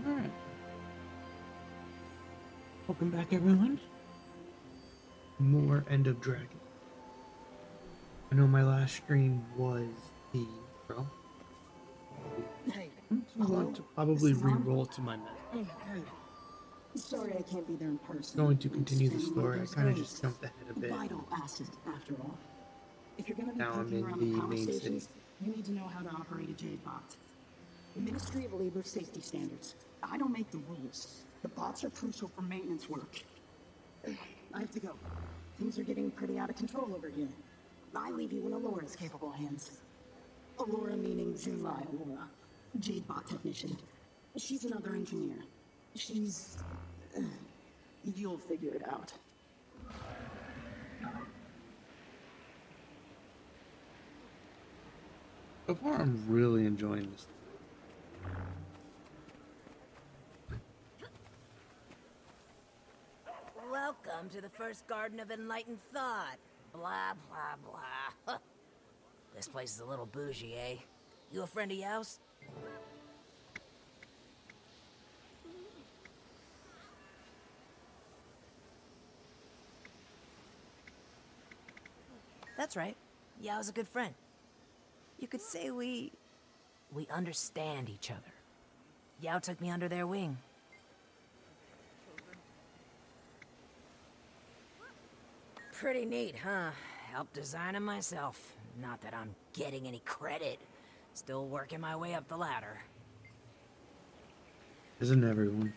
Alright. Welcome back, everyone. More End of Dragon. I know my last stream was the intro. Hey, I'm going to probably re-roll to my method. Hey. Sorry I can't be there in person. Going to continue the story. I kind of just jumped ahead a bit. Vital asset, after all. If you're going to be Now I'm poking in around the the power main stations, city. you need to know how to operate a Jade bot. Ministry of Labor safety standards. I don't make the rules. The bots are crucial for maintenance work. I have to go. Things are getting pretty out of control over here. I leave you in Alora's capable hands. Alora meaning Junrai Alora. Jade bot technician. She's another engineer. She's... you'll figure it out. So far, I'm really enjoying this. Welcome to the first Garden of Enlightened Thought. Blah, blah, blah. This place is a little bougie, eh? You a friend of Yao's? That's right. Yao's a good friend. You could say we understand each other. Yao took me under their wing. Pretty neat, huh? Helped design them myself. Not that I'm getting any credit. Still working my way up the ladder. Isn't everyone?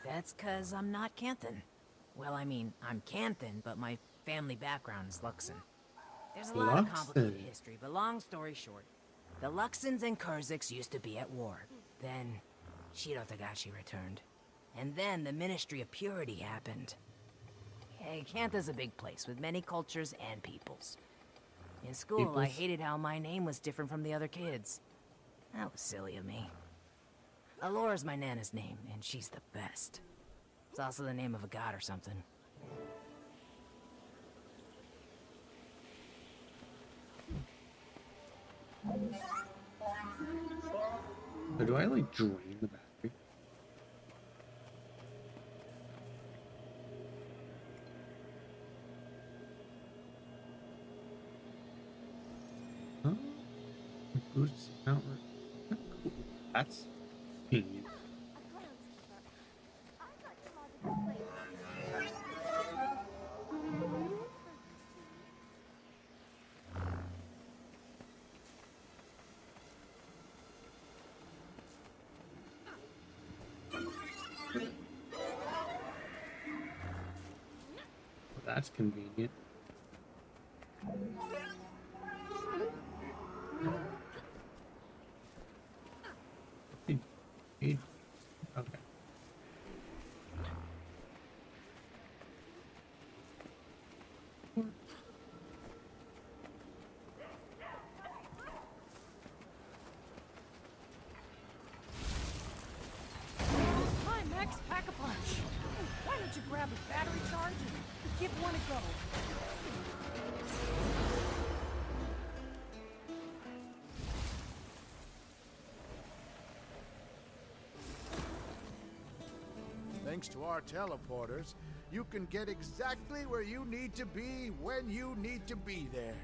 That's 'cause I'm not Canthan. Well, I mean, I'm Canthan, but my family background is Luxon. There's a lot of complicated history, but long story short, the Luxons and Kurziks used to be at war. Then, Shiro Tagashi returned. And then the Ministry of Purity happened. Hey, Cantha's a big place with many cultures and peoples. In school, I hated how my name was different from the other kids. That was silly of me. Alora's my Nana's name, and she's the best. It's also the name of a god or something. So do I like drain the battery? Huh? Boosts outlet. Cool. That's convenient. That's convenient. Okay. Hi, Max, pack a punch. Why don't you grab a battery charge and give one a go? Thanks to our teleporters, you can get exactly where you need to be when you need to be there.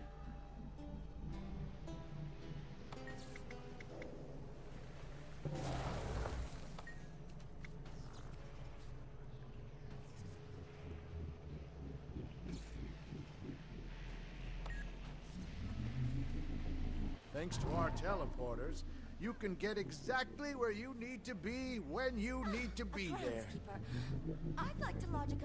Thanks to our teleporters, you can get exactly where you need to be when you need to be there. I'd like to lodge a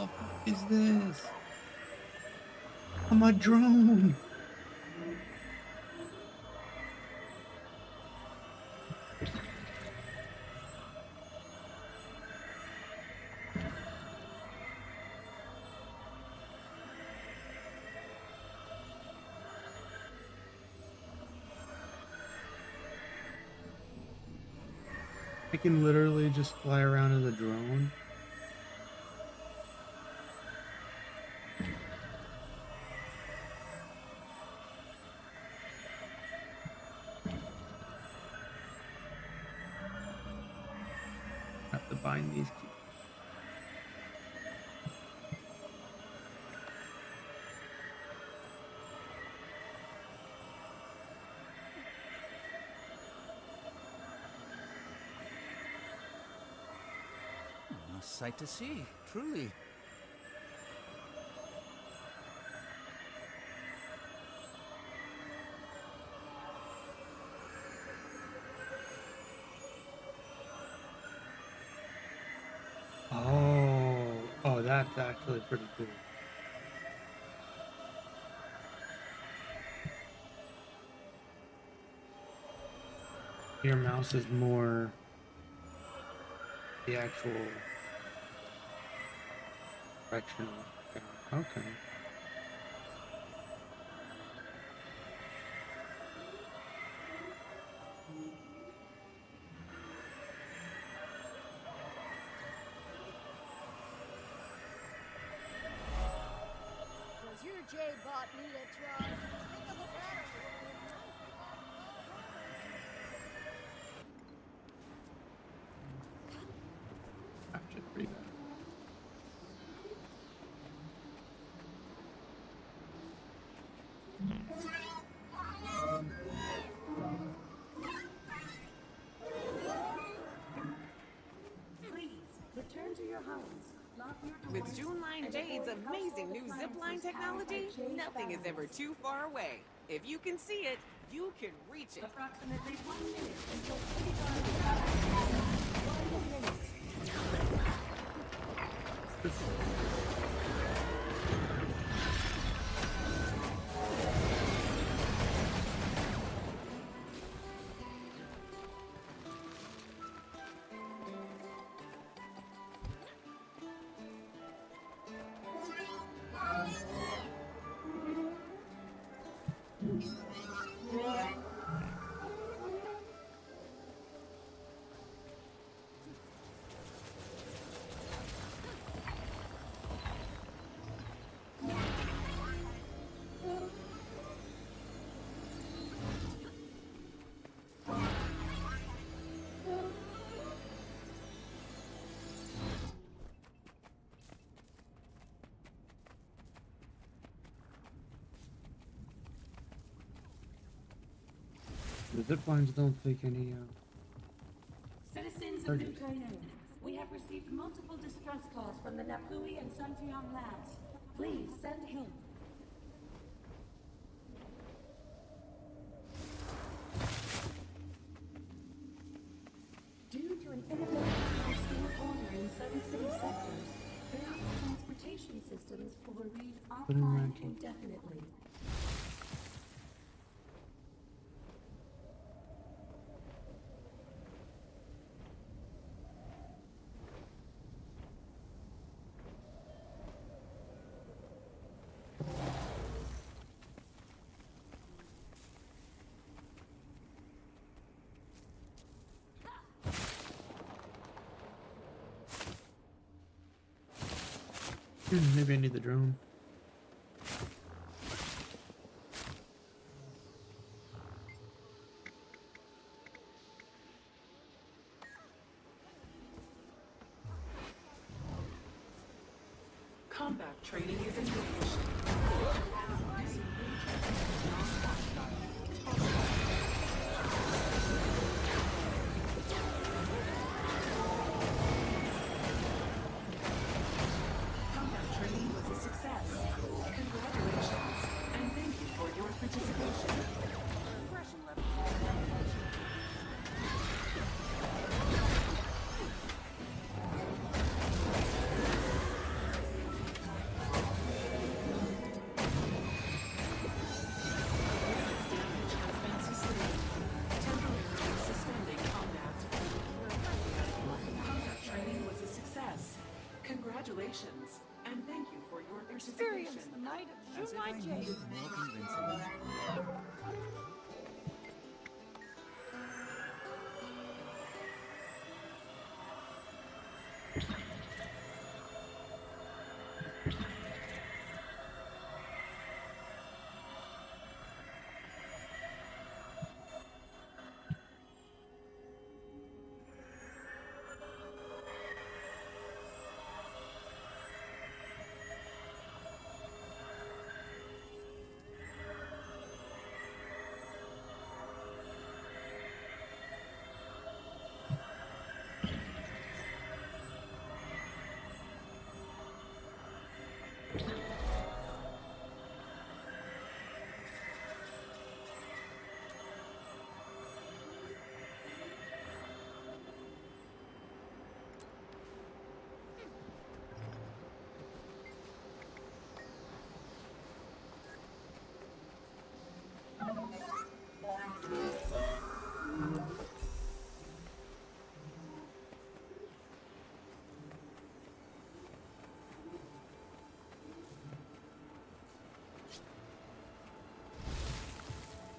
the fuck is this? I'm a drone. I can literally just fly around in the drone. Have to bind these keys. A sight to see, truly. Oh, that's actually pretty cool. Your mouse is more the actual directional. Okay. Does your J-bot need a charge? Think of a battery. Actually, pretty bad. Please, return to your homes. Lock your doors. With June Line Jade's amazing new zipline technology, nothing is ever too far away. If you can see it, you can reach it. Approximately 1 minute until city guards. 1 minute. The zip lines don't take any. Citizens of Target. New Cayenne, we have received multiple distress calls from the Napui and Santiam labs. Please send help. Due to an inability to restore order in certain city sectors, various transportation systems will remain offline indefinitely. Maybe I need the drone. Combat training is in position. Combat training was a success. Congratulations, and thank you for your participation. Aggression level. night of As June if I night, Jade. needed more convincing.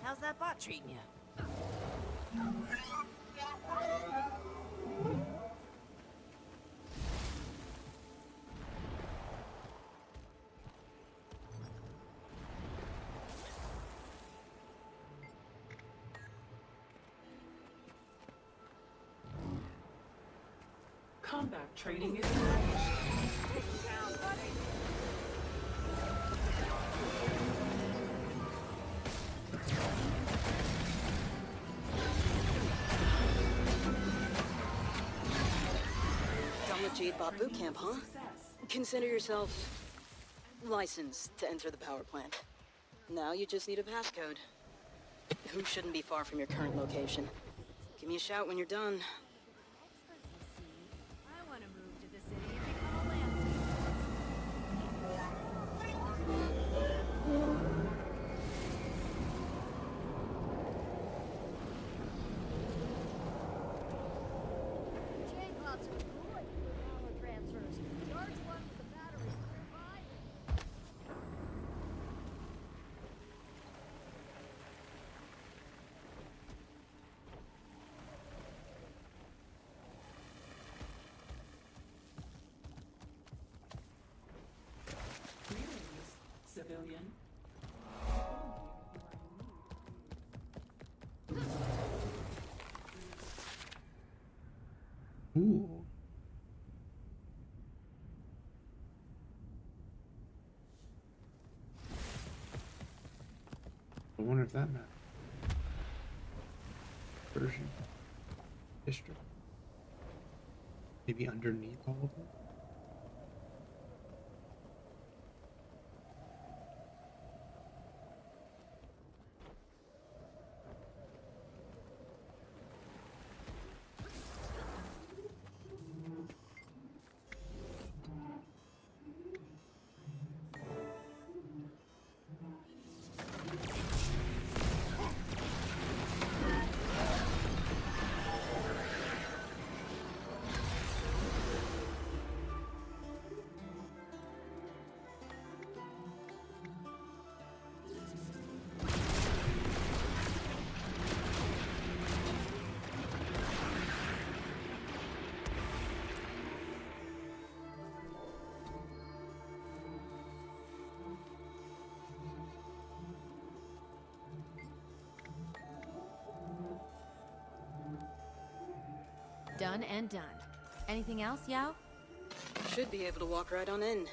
How's that bot treating you? Combat training is arranged. Done with Jadebot boot camp, huh? Consider yourself licensed to enter the power plant. Now you just need a passcode. Who shouldn't be far from your current location? Give me a shout when you're done. I want to move to the city and become a landscaper. J-bots are good for power transfers. Charge one with the battery nearby. Greetings, civilian. Ooh. I wonder if that matters. Version. District. Maybe underneath all of them? Done and done. Anything else, Yao? Should be able to walk right on in.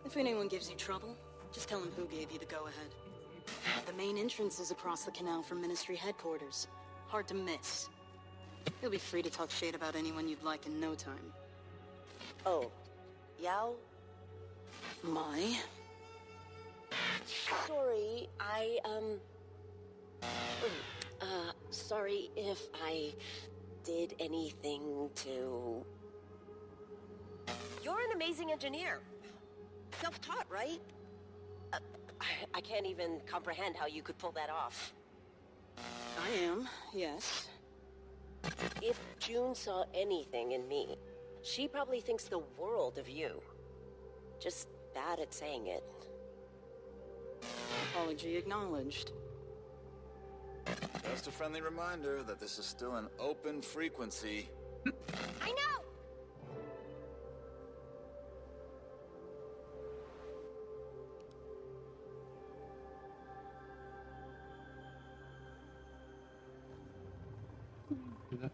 If anyone gives you trouble, just tell them who gave you the go-ahead. The main entrance is across the canal from Ministry headquarters. Hard to miss. You'll be free to talk shit about anyone you'd like in no time. Oh, Yao? My? Sorry, sorry if I did anything to... You're an amazing engineer. Self-taught, right? I can't even comprehend how you could pull that off. I am, yes. If June saw anything in me, she probably thinks the world of you. Just bad at saying it. Apology acknowledged. Just a friendly reminder that this is still an open frequency. I know! Do that.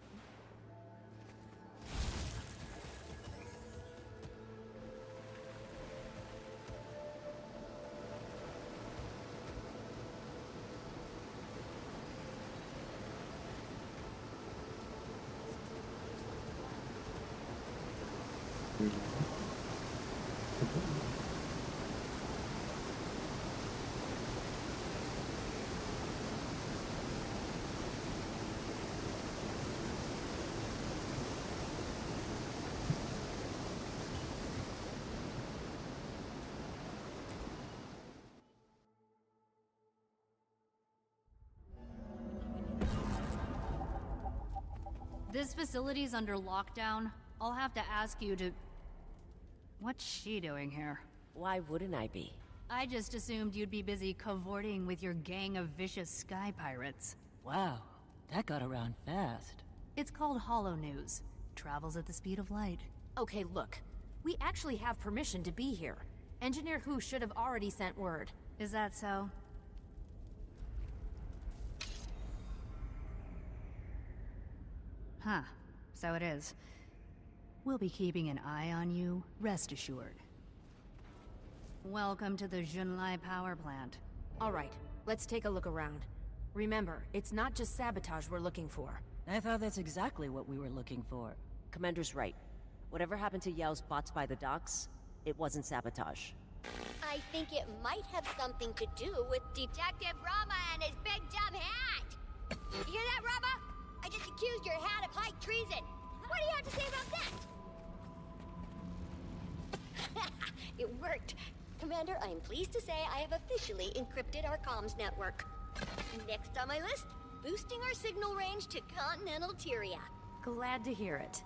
This facility's under lockdown. I'll have to ask you to... What's she doing here? Why wouldn't I be? I just assumed you'd be busy cavorting with your gang of vicious sky pirates. Wow, that got around fast. It's called Hollow News. Travels at the speed of light. Okay, look. We actually have permission to be here. Engineer Who should have already sent word. Is that so? Huh. So it is. We'll be keeping an eye on you, rest assured. Welcome to the Junlai power plant. Alright, let's take a look around. Remember, it's not just sabotage we're looking for. I thought that's exactly what we were looking for. Commander's right. Whatever happened to Yao's bots by the docks, it wasn't sabotage. I think it might have something to do with Detective Rama and his big dumb hat! You hear that, Rama? I just accused your hat of high treason! What do you have to say about that? It worked. Commander, I am pleased to say I have officially encrypted our comms network. Next on my list, boosting our signal range to continental Tyria. Glad to hear it.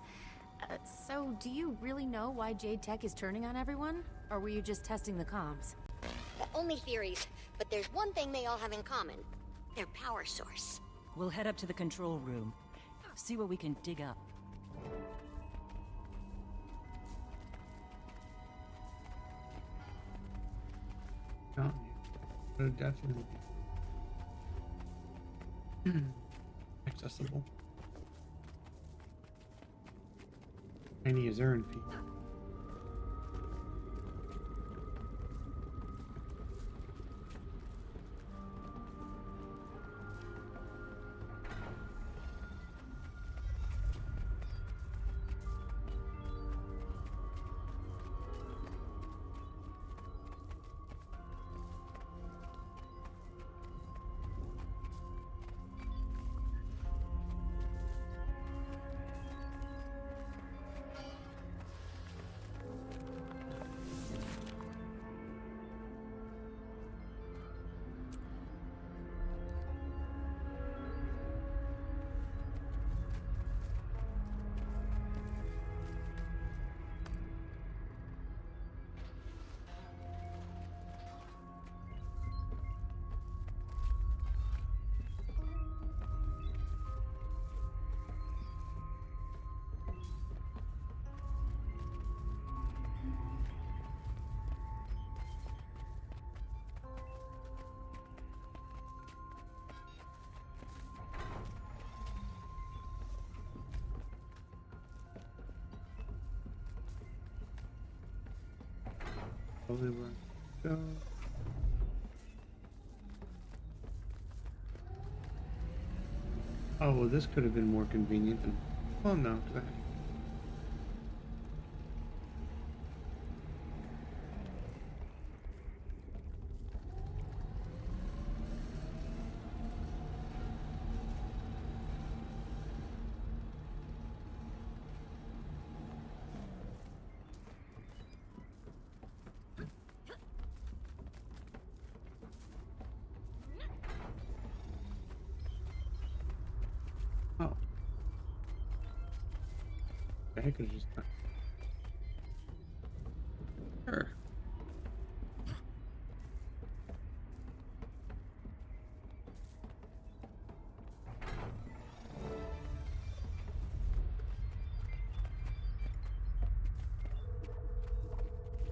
So, do you really know why Jade Tech is turning on everyone? Or were you just testing the comms? Only theories, but there's one thing they all have in common. Their power source. We'll head up to the control room. See what we can dig up. Not would definitely be accessible. Tiny as Earn fee. Probably where I go. Oh, well, this could have been more convenient than. Well, no, because I. Oh. I could have just done. Sure.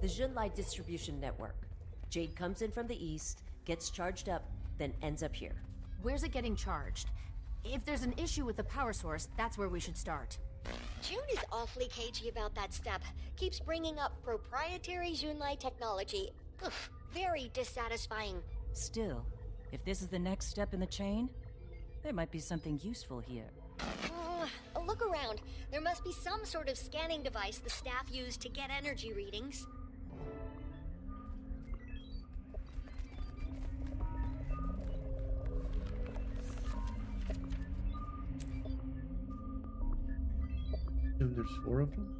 The Junlai distribution network. Jade comes in from the east, gets charged up, then ends up here. Where's it getting charged? If there's an issue with the power source, that's where we should start. June is awfully cagey about that step. Keeps bringing up proprietary Junlai technology. Ugh, very dissatisfying. Still, if this is the next step in the chain, there might be something useful here. Look around. There must be some sort of scanning device the staff use to get energy readings. And there's 4 of them.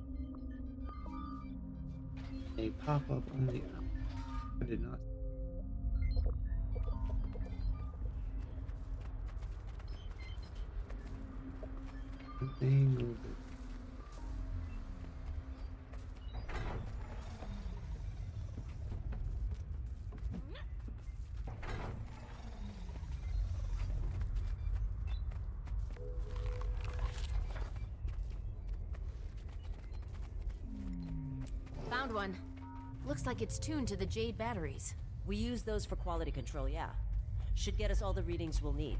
They pop up on the app. I did not. Thing over. Found one. Looks like it's tuned to the Jade batteries. We use those for quality control, yeah. Should get us all the readings we'll need.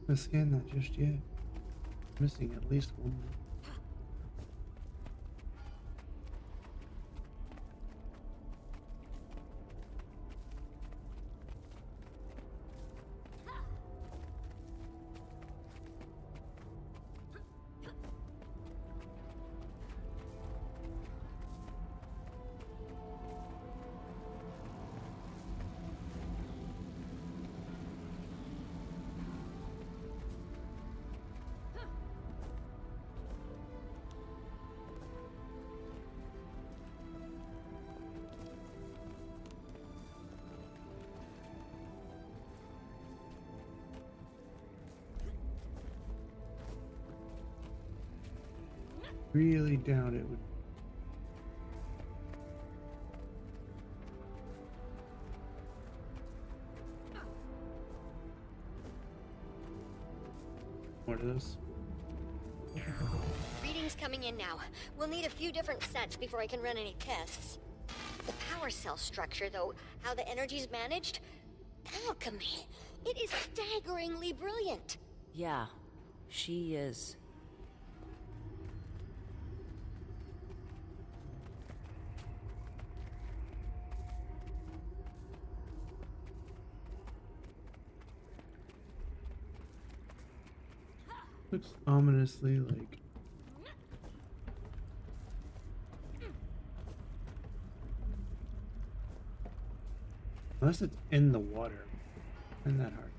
I'm gonna scan that just yet. Missing at least one more. Really doubt it would. What is this? Readings coming in now. We'll need a few different sets before I can run any tests. The power cell structure, though, how the energy's managed? Alchemy. It is staggeringly brilliant. Yeah, she is. Looks ominously like. Unless it's in the water. Isn't that hard?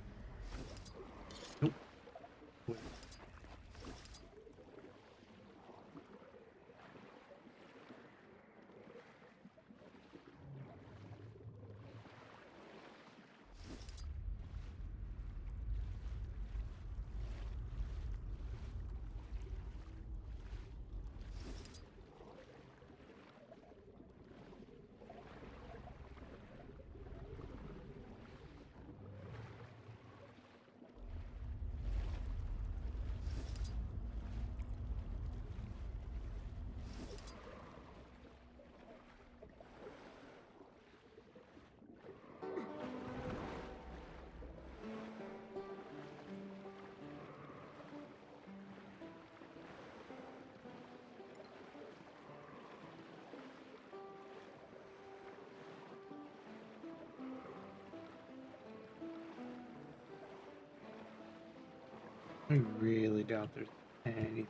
Nope. Wait. I really doubt there's anything.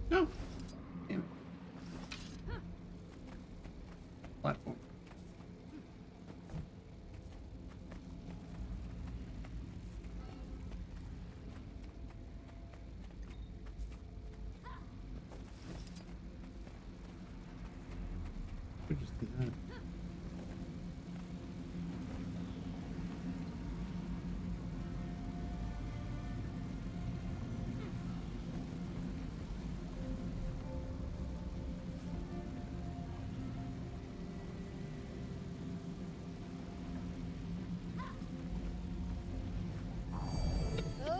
No. Damn it. Platform. We just do that.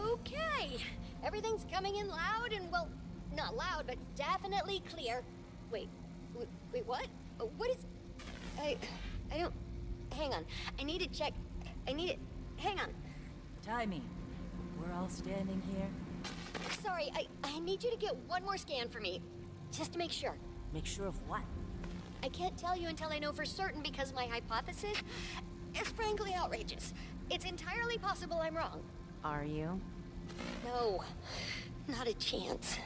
Okay, everything's coming in loud and, well, not loud, but definitely clear. Wait, what? What is... I don't... Hang on, I need to check... Hang on. Timing. We're all standing here. Sorry, I need you to get one more scan for me, just to make sure. Make sure of what? I can't tell you until I know for certain because my hypothesis is frankly outrageous. It's entirely possible I'm wrong. Are you? No, not a chance.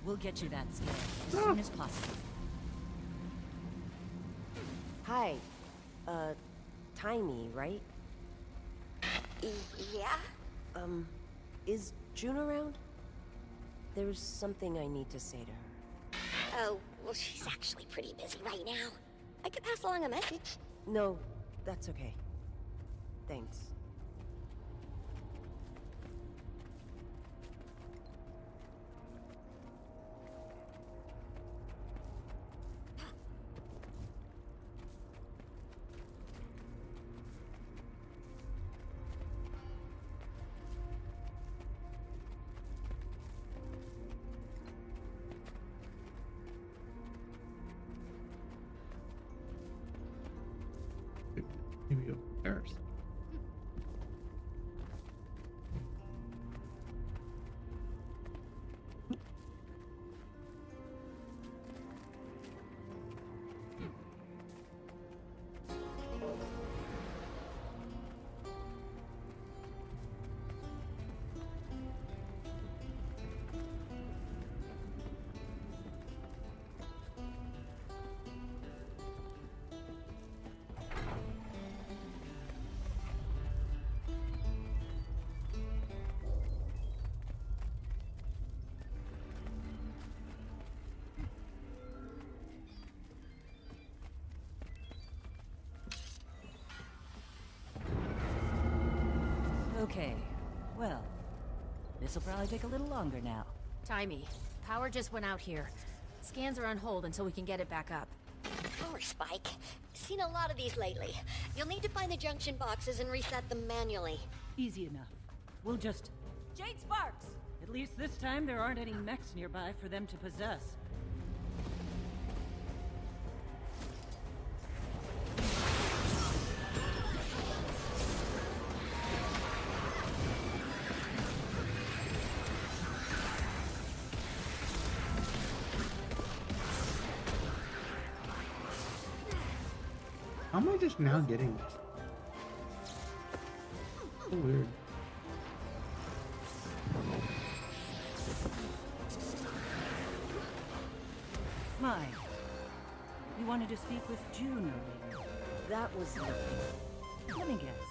We'll get you that scan as soon as possible. Hi. Timey, right? Yeah? Is June around? There's something I need to say to her. Oh, well, she's actually pretty busy right now. I could pass along a message. No, that's okay. Thanks. Maybe upstairs. Okay, well, this'll probably take a little longer now. Timey, power just went out here. Scans are on hold until we can get it back up. Power spike. Seen a lot of these lately. You'll need to find the junction boxes and reset them manually. Easy enough. We'll just... Jade Sparks! At least this time there aren't any mechs nearby for them to possess. How am I just now getting this? So weird. Mine. You wanted to speak with June earlier. That was nothing. Let me guess.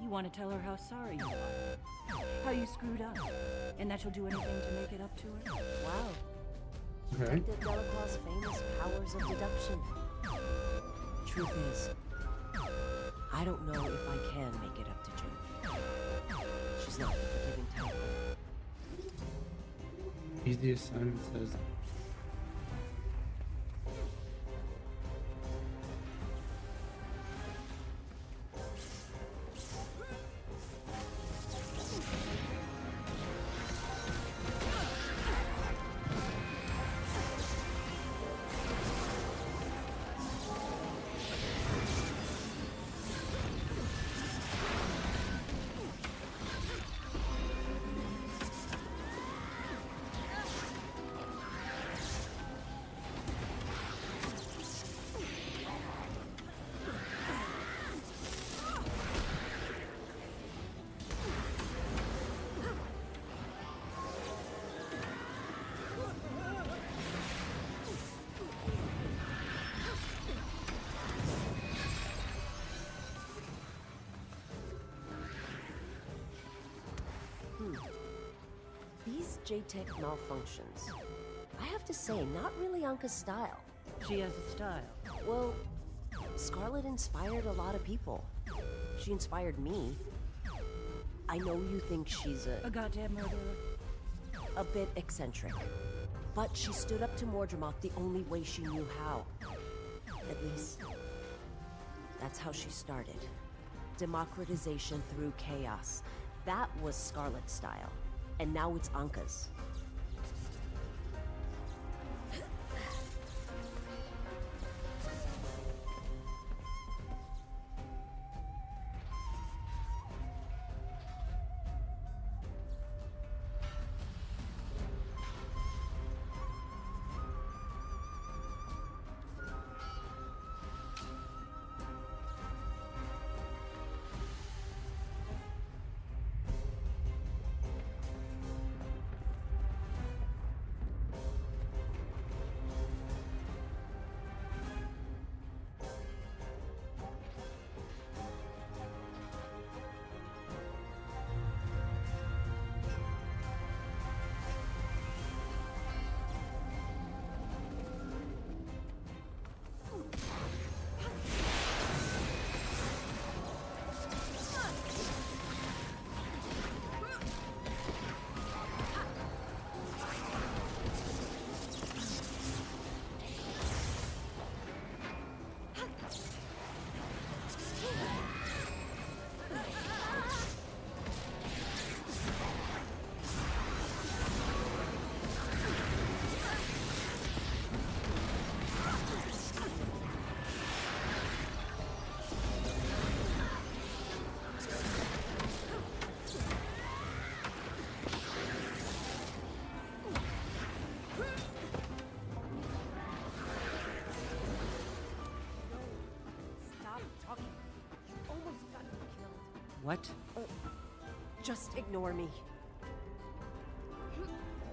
You want to tell her how sorry you are. How you screwed up. And that you'll do anything to make it up to her? Wow. Okay. Detective Delacroix's famous powers of deduction. Truth is, I don't know if I can make it up to June. She's not the forgiving type. Easiest Simon says. Jade Tech malfunctions. I have to say, not really Anka's style. She has a style. Well, Scarlet inspired a lot of people. She inspired me. I know you think she's A goddamn murderer. a bit eccentric. But she stood up to Mordremoth the only way she knew how. At least, that's how she started. Democratization through chaos. That was Scarlet's style. And now it's Anka's. What? Just ignore me.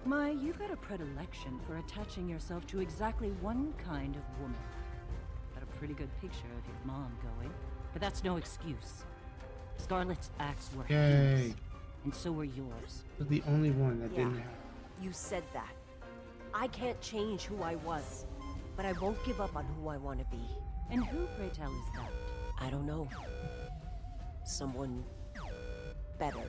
Mai, you've got a predilection for attaching yourself to exactly one kind of woman. Got a pretty good picture of your mom going, but that's no excuse. Scarlet's acts were heinous, and so were yours. Was the only one that didn't have. You said that. I can't change who I was, but I won't give up on who I want to be. And who, pray tell, is that? I don't know. Someone better.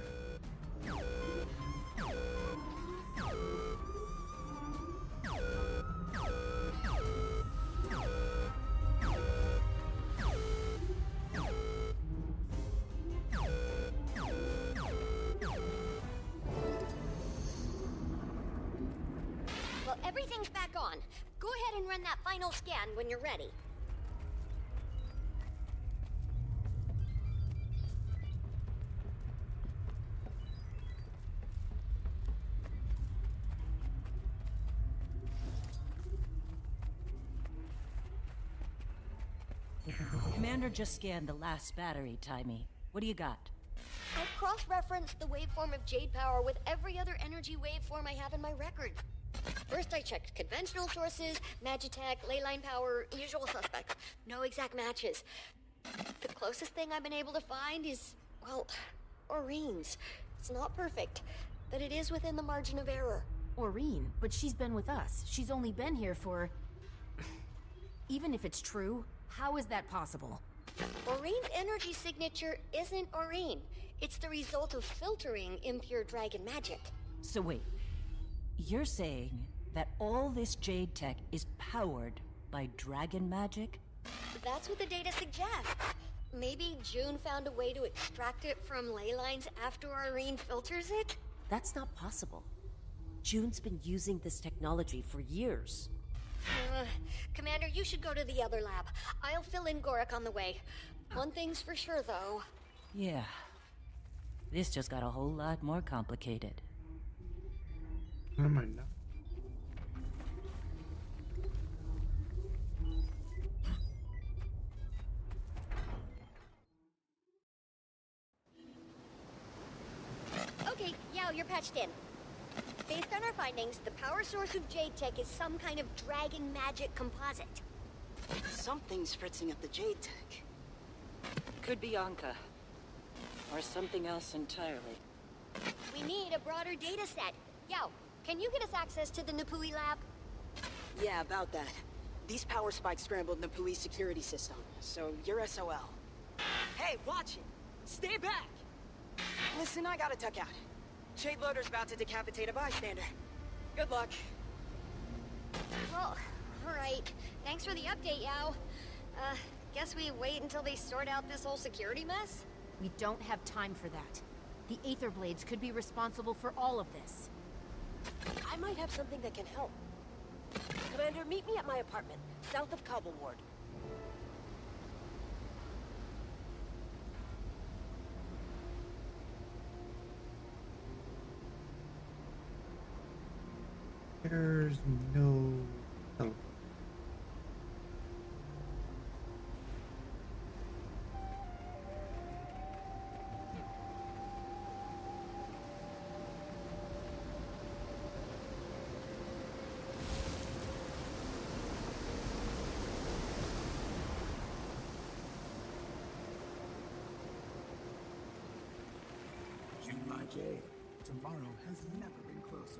Well, everything's back on. Go ahead and run that final scan when you're ready. Commander just scanned the last battery, Timey. What do you got? I've cross-referenced the waveform of Jade power with every other energy waveform I have in my records. First I checked conventional sources, Magitech, leyline power, usual suspects. No exact matches. The closest thing I've been able to find is, well, Aureen's. It's not perfect, but it is within the margin of error. Aureen, but she's been with us. She's only been here for... Even if it's true, how is that possible? Aureen's energy signature isn't Aureen. It's the result of filtering impure dragon magic. So wait, you're saying that all this Jade Tech is powered by dragon magic? That's what the data suggests. Maybe June found a way to extract it from ley lines after Aureen filters it? That's not possible. June's been using this technology for years. Commander, you should go to the other lab. I'll fill in Gorik on the way. One thing's for sure, though. Yeah. This just got a whole lot more complicated. What am I not? Okay, Yao, you're patched in. Based on our findings, the power source of Jade Tech is some kind of dragon magic composite. Something's fritzing up the Jade Tech. Could be Anka. Or something else entirely. We need a broader data set. Yao, Can you get us access to the Napui lab? Yeah, about that. These power spikes scrambled Napui's security system, so you're SOL. Hey, watch it! Stay back! Listen, I gotta tuck out. Shade Loader's about to decapitate a bystander. Good luck. Well, alright. Thanks for the update, Yao. Guess we wait until they sort out this whole security mess? We don't have time for that. The Aether Blades could be responsible for all of this. I might have something that can help. Commander, meet me at my apartment, south of Cobble Ward. There's no teleport. July Jade. Tomorrow has never been closer.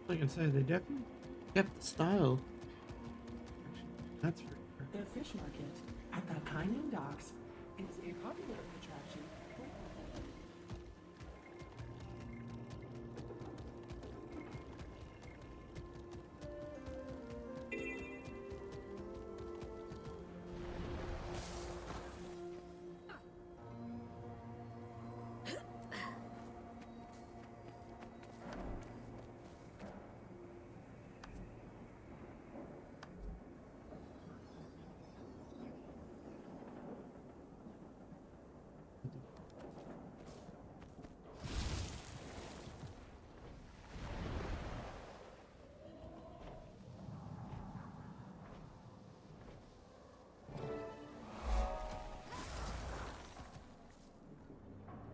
Like I said, they definitely kept the style. That's for sure. The fish market at the Canyon Docks is a popular attraction.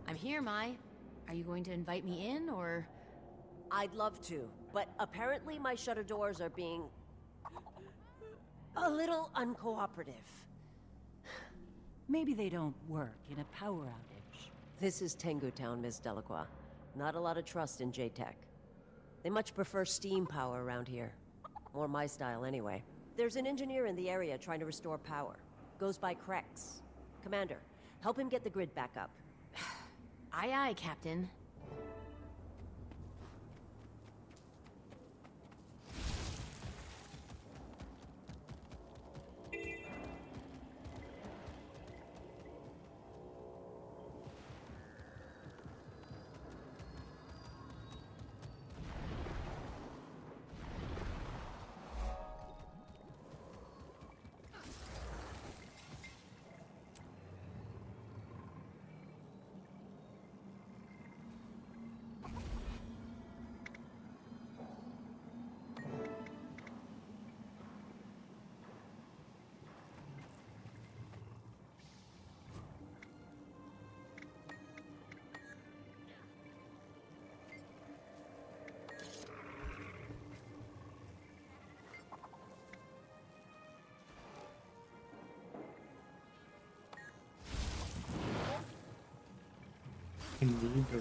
I'm here, Mai. Are you going to invite me in, or...? I'd love to, but apparently my shutter doors are being... a little uncooperative. Maybe they don't work in a power outage. This is Tengu Town, Miss Delacroix. Not a lot of trust in J-Tech. They much prefer steam power around here. More my style, anyway. There's an engineer in the area trying to restore power. Goes by Krex. Commander, help him get the grid back up. Aye aye, Captain. Indeed, or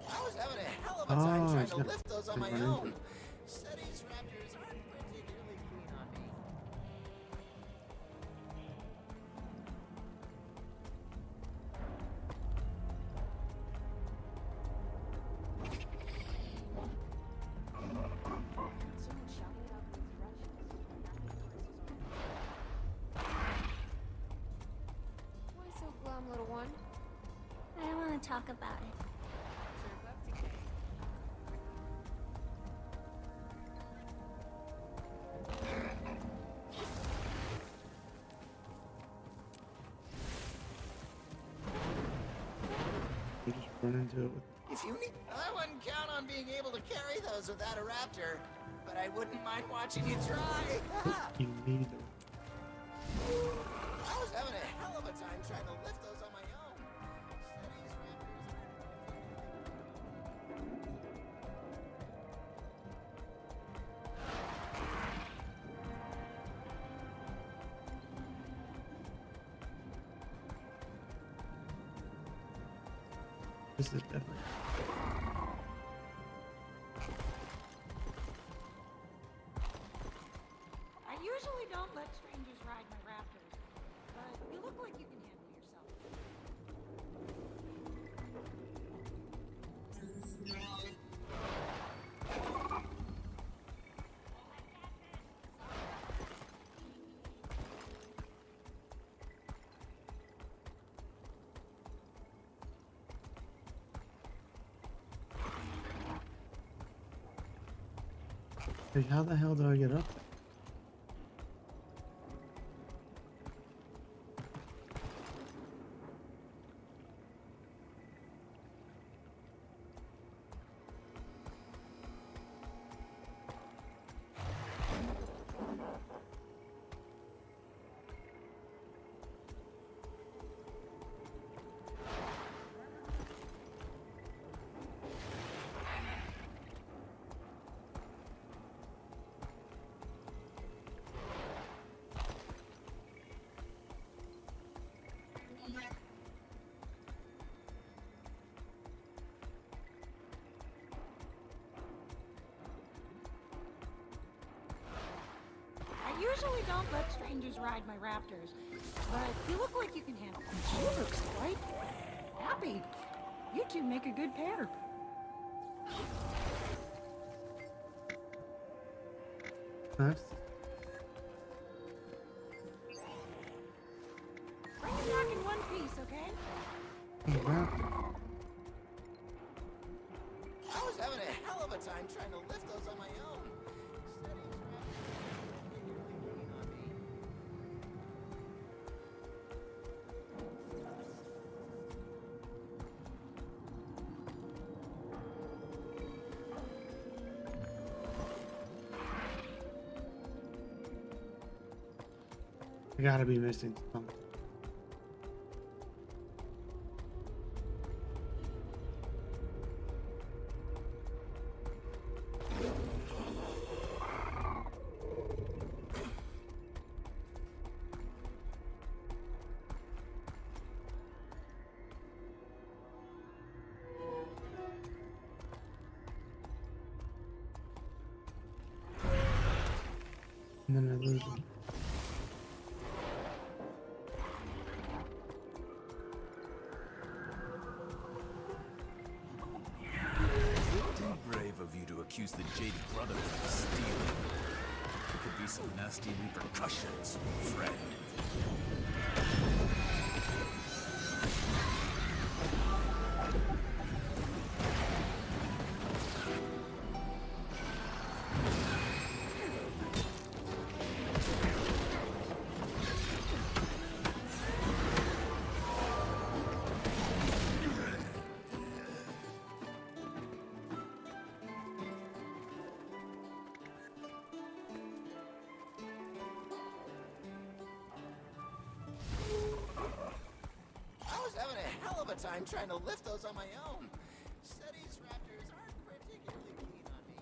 I was having a hell of a time trying to lift those on my own. Steady's raptors aren't particularly keen on me. talk about it. You just run into it with. If you need, I wouldn't count on being able to carry those without a raptor, but I wouldn't mind watching you try. You need them. I was having a hell of a time trying to lift those on my own. This is definitely. I usually don't let strangers ride my raptors, but you look like you can handle yourself. Hey, how the hell do I get up there? I usually don't let strangers ride my raptors, but you look like you can handle them. She looks quite happy. You two make a good pair. Nice. Bring it back in one piece, okay? Raptor. I was having a hell of a time trying to lift those on my own. I gotta be missing something. And then I lose them. Brave of you to accuse the Jade Brotherhood of stealing. There could be some nasty repercussions, friend. Time trying to lift those on my own. Steady's raptors aren't particularly keen on me.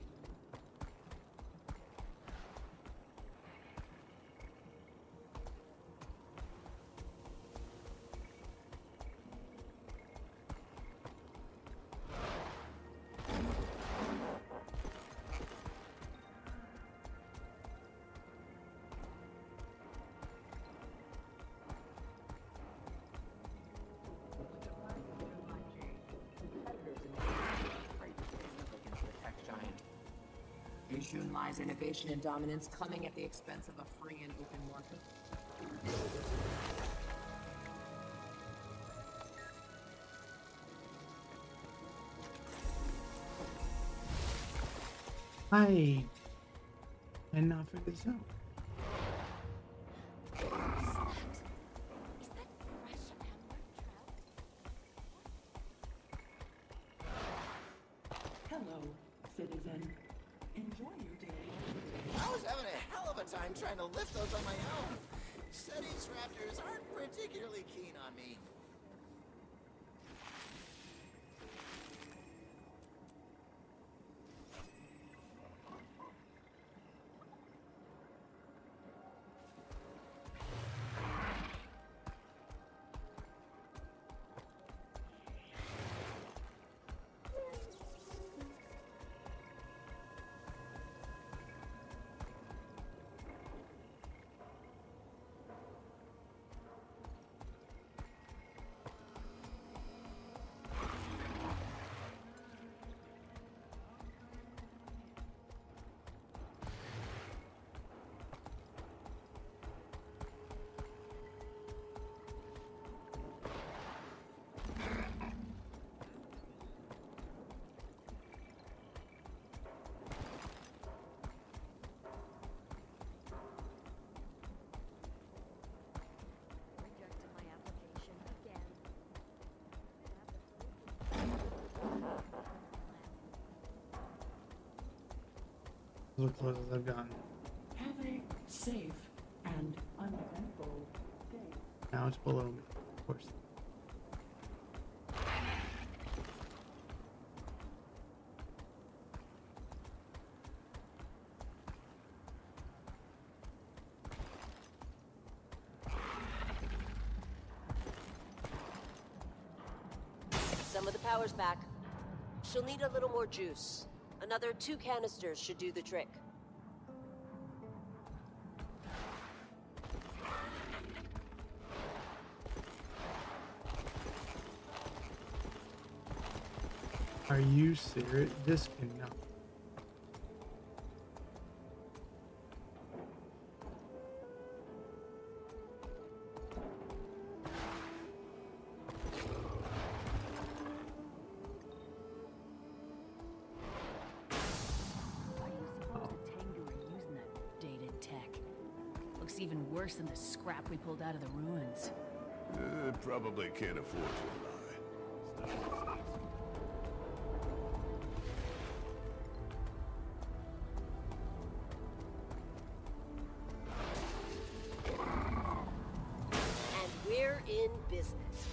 In June lies innovation and dominance coming at the expense of a free and open market. I cannot figure this out. Hello, citizen. Enjoy your day. I was having a hell of a time trying to lift those on my own. Study's raptors aren't particularly keen on me. Those are close as I've gotten. Have a safe and uneventful day. Now it's below me, of course. Some of the power's back. She'll need a little more juice. Another 2 canisters should do the trick. Are you serious? This cannot. Even worse than the scrap we pulled out of the ruins. Probably can't afford to lie. And we're in business.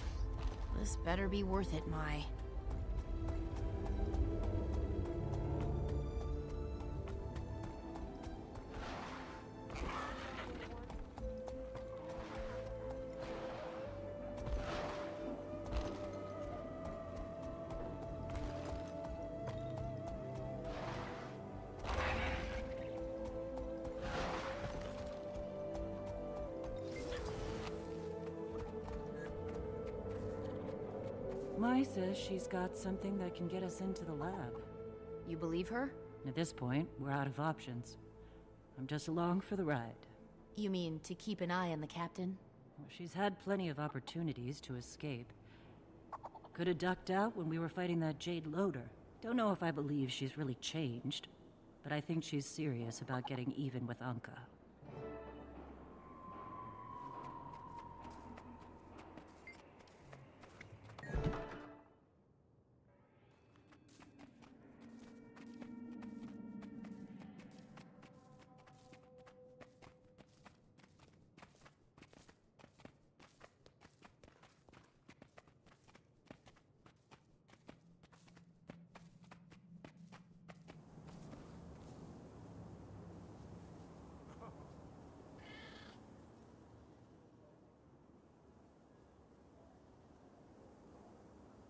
This better be worth it, Mai. Mai says she's got something that can get us into the lab. You believe her? At this point, we're out of options. I'm just along for the ride. You mean to keep an eye on the captain? Well, she's had plenty of opportunities to escape. Could have ducked out when we were fighting that Jade loader. Don't know if I believe she's really changed, but I think she's serious about getting even with Anka.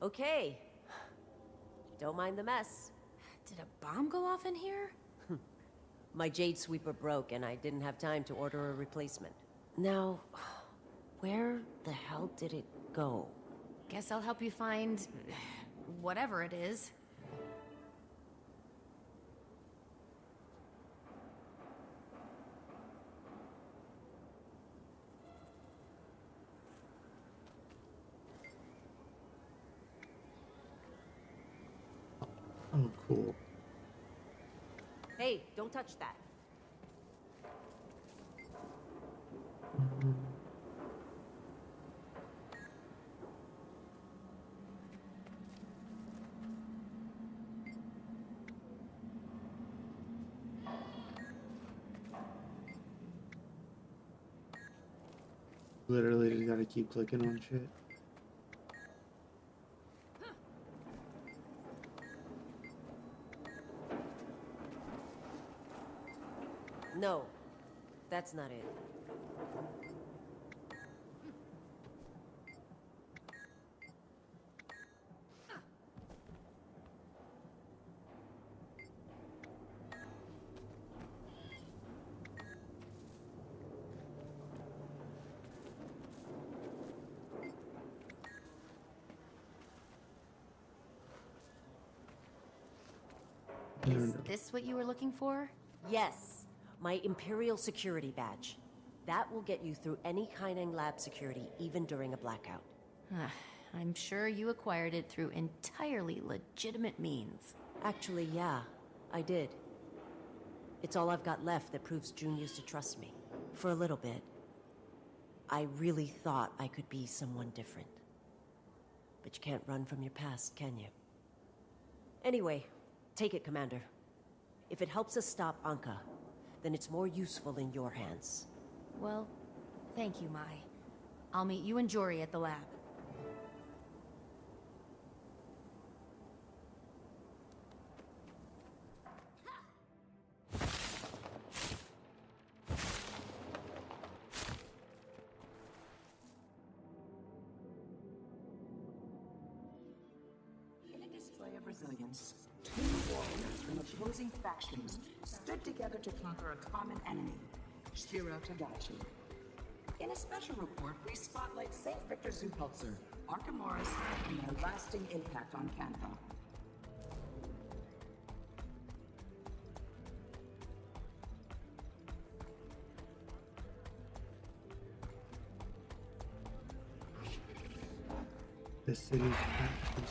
Okay. Don't mind the mess. Did a bomb go off in here? My jade sweeper broke and I didn't have time to order a replacement. Now, where the hell did it go? Guess I'll help you find whatever it is. Oh, cool. Hey, Hey, don't touch that. Literally just gotta keep clicking on shit. No, that's not it. Is this what you were looking for? Yes, my Imperial Security Badge. That will get you through any kind of lab security, even during a blackout. I'm sure you acquired it through entirely legitimate means. Actually, yeah, I did. It's all I've got left that proves June used to trust me. For a little bit. I really thought I could be someone different. But you can't run from your past, can you? Anyway, take it, Commander. If it helps us stop Anka, then it's more useful in your hands. Well, thank you, Mai. I'll meet you and Jory at the lab. In a display of resilience, two warriors from opposing factions stood together to conquer a common enemy, Shiro Tagachi. In a special report, we spotlight St. Victor Zupelzer, Arkham Morris, and their lasting impact on Canada. The city's actions.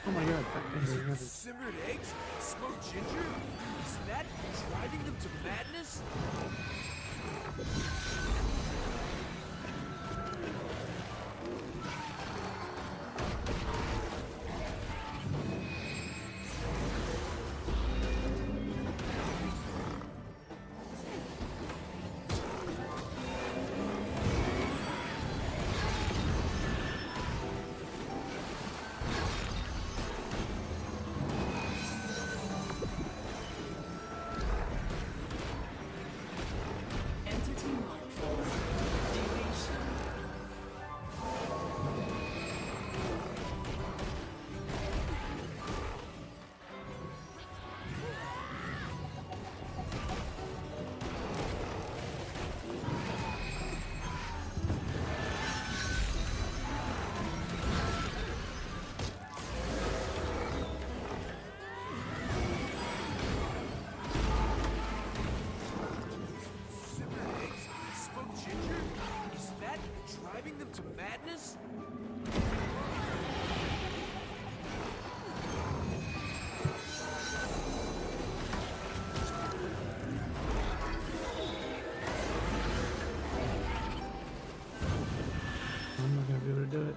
Oh my god, Simmered eggs? Smoked ginger? Is that driving them to madness? Driving them to madness? I'm not gonna be able to do it.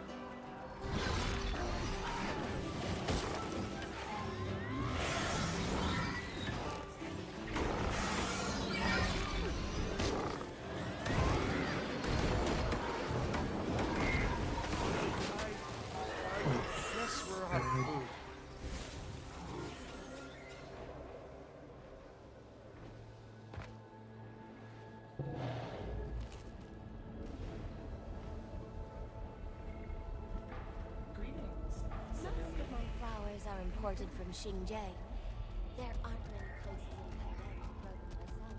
imported from Xingjie. There aren't many places in Taiwan to grow them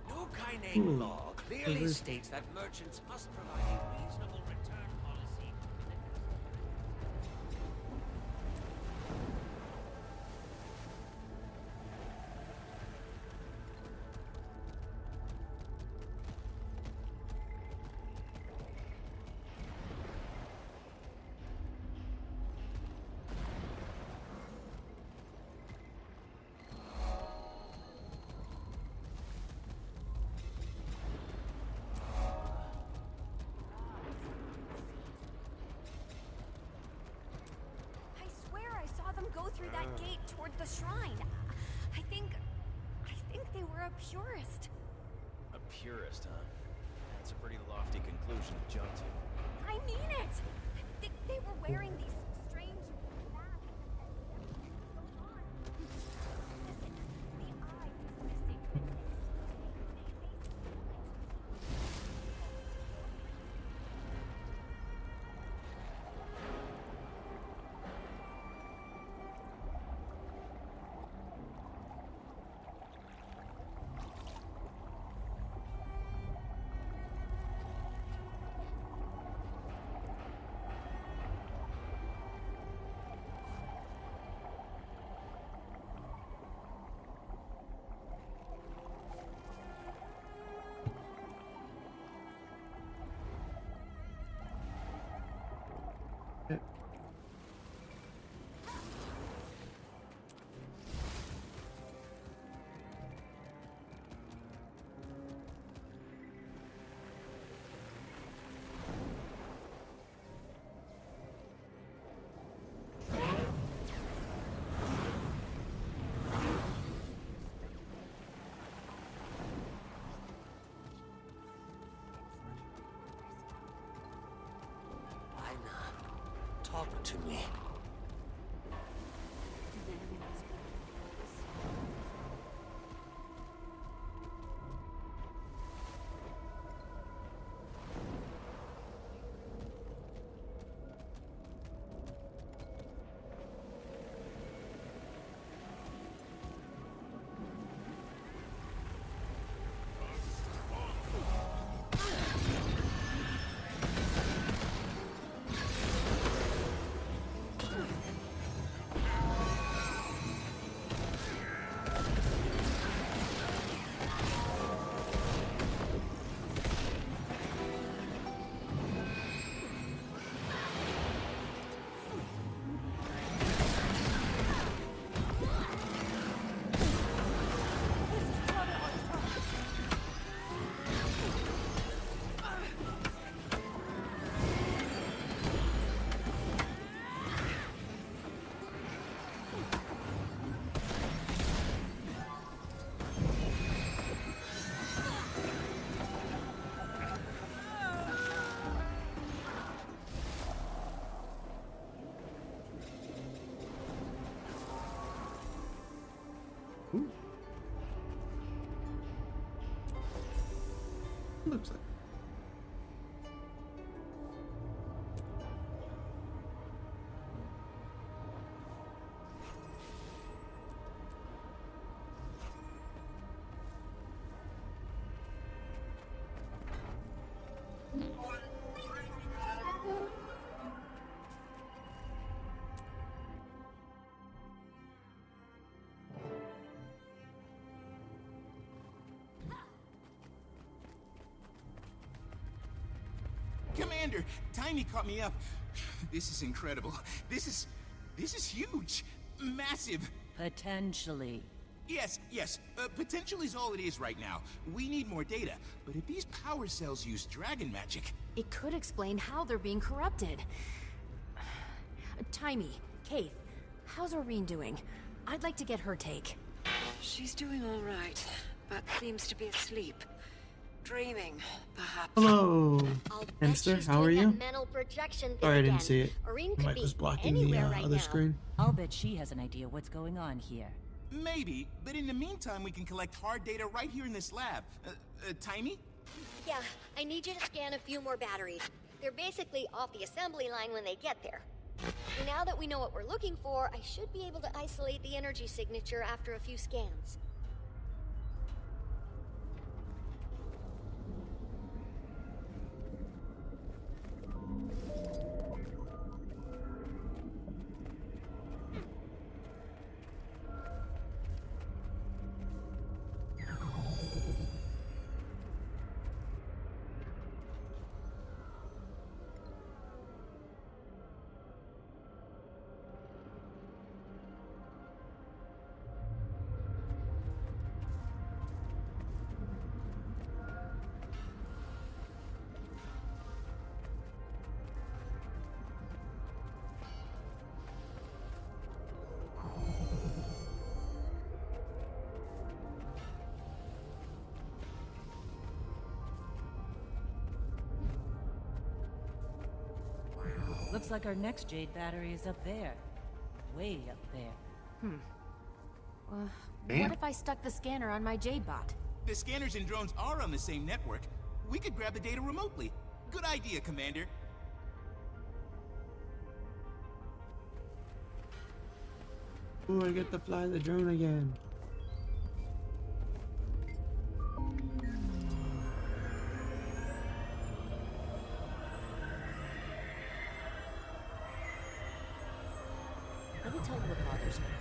myself. New Kaineng law clearly states that merchants must provide a reasonable return policy. I swear I saw them go through that gate toward the shrine. I think they were a purist. A purist, huh? That's a pretty lofty conclusion to jump to. I mean it! They were wearing these strange masks. Listen, the eye was missing. Talk to me. Looks like. Commander, Tiny caught me up. This is incredible. This is huge. Massive. Potentially. Yes. Potential is all it is right now. We need more data. But if these power cells use dragon magic... It could explain how they're being corrupted. Timey, Kaith, how's Aureen doing? I'd like to get her take. She's doing all right, but seems to be asleep. Dreaming, perhaps. Hello, Hamster. How are you? Sorry, I didn't see it. Mike was blocking the other screen. I'll bet she has an idea what's going on here. Maybe, but in the meantime, we can collect hard data right here in this lab. Tiny? Yeah, I need you to scan a few more batteries. They're basically off the assembly line when they get there. Now that we know what we're looking for, I should be able to isolate the energy signature after a few scans. Looks like our next jade battery is up there. Way up there. What if I stuck the scanner on my jade bot? The scanners and drones are on the same network. We could grab the data remotely. Good idea, Commander. Ooh, I get to fly the drone again. Let me tell you what bothers me.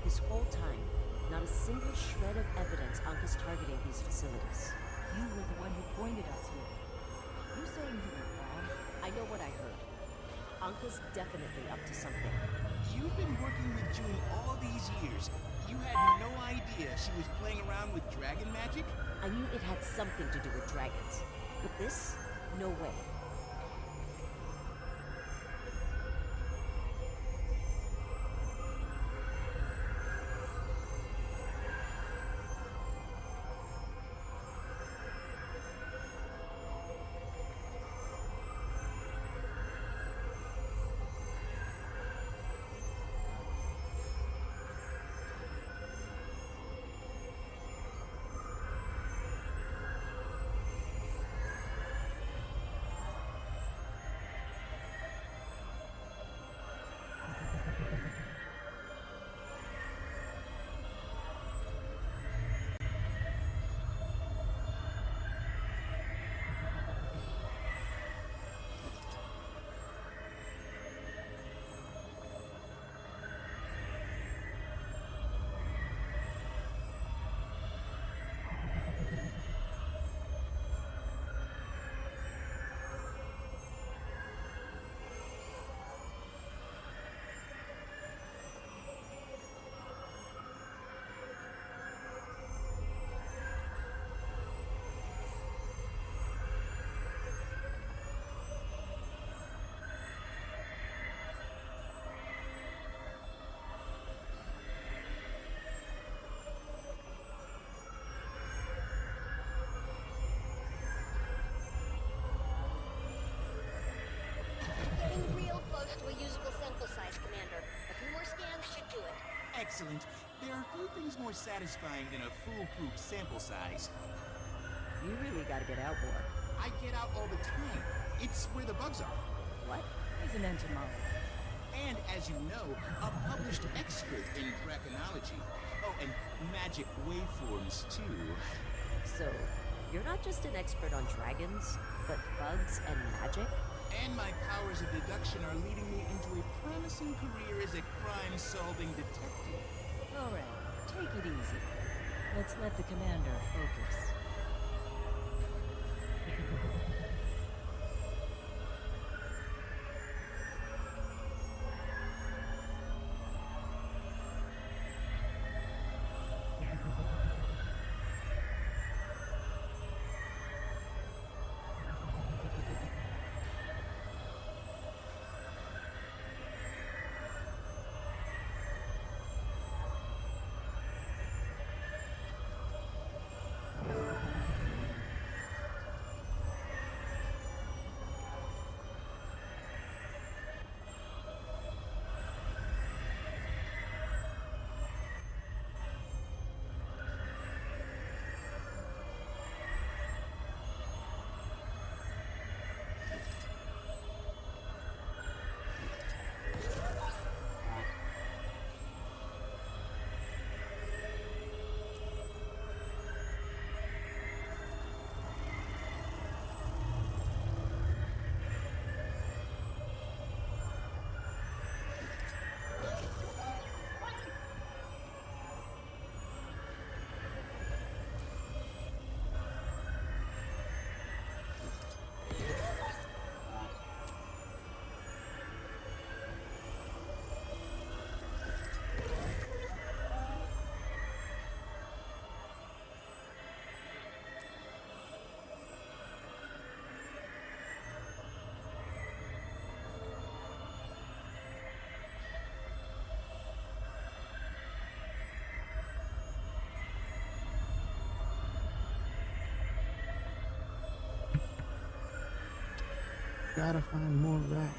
This whole time, not a single shred of evidence Anka's targeting these facilities. You were the one who pointed us here. You saying you were wrong? I know what I heard. Anka's definitely up to something. You've been working with June all these years. You had no idea she was playing around with dragon magic? I knew it had something to do with dragons. But this? No way. To a usable sample size, Commander. A few more scans should do it. Excellent. There are few things more satisfying than a foolproof sample size. You really gotta get out more. I get out all the time. It's where the bugs are. What? He's an entomologist. And as you know, a published expert in draconology. Oh, and magic waveforms, too. So, you're not just an expert on dragons, but bugs and magic? And my powers of deduction are leading me into a promising career as a crime-solving detective. All right, take it easy. Let's let the commander focus. Gotta find more rats.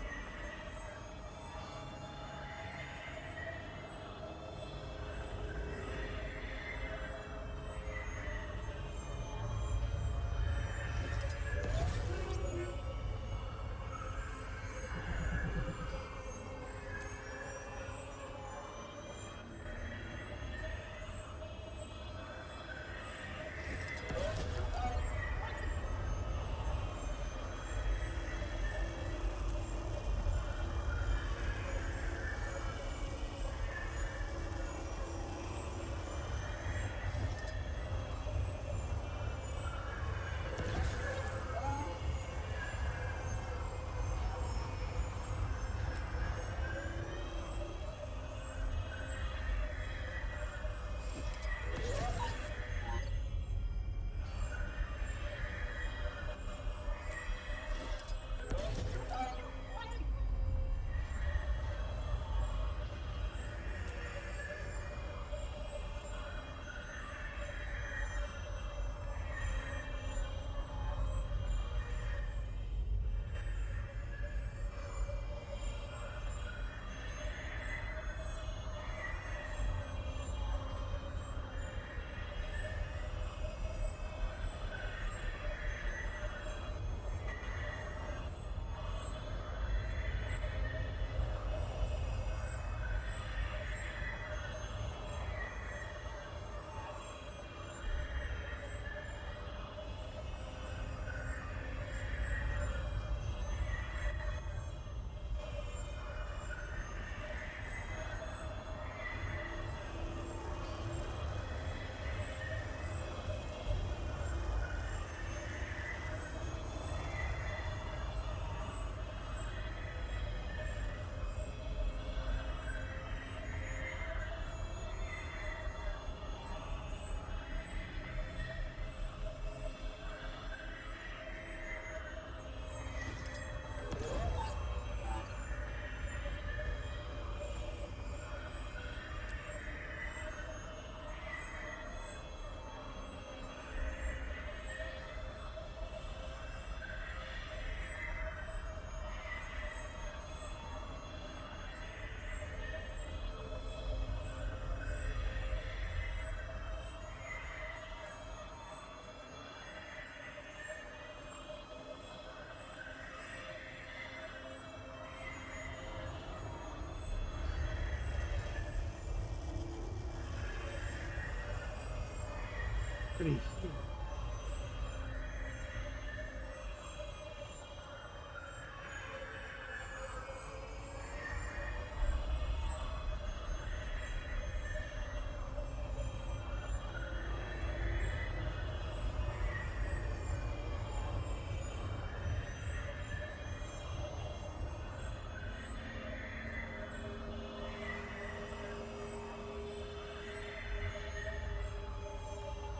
Pretty huge.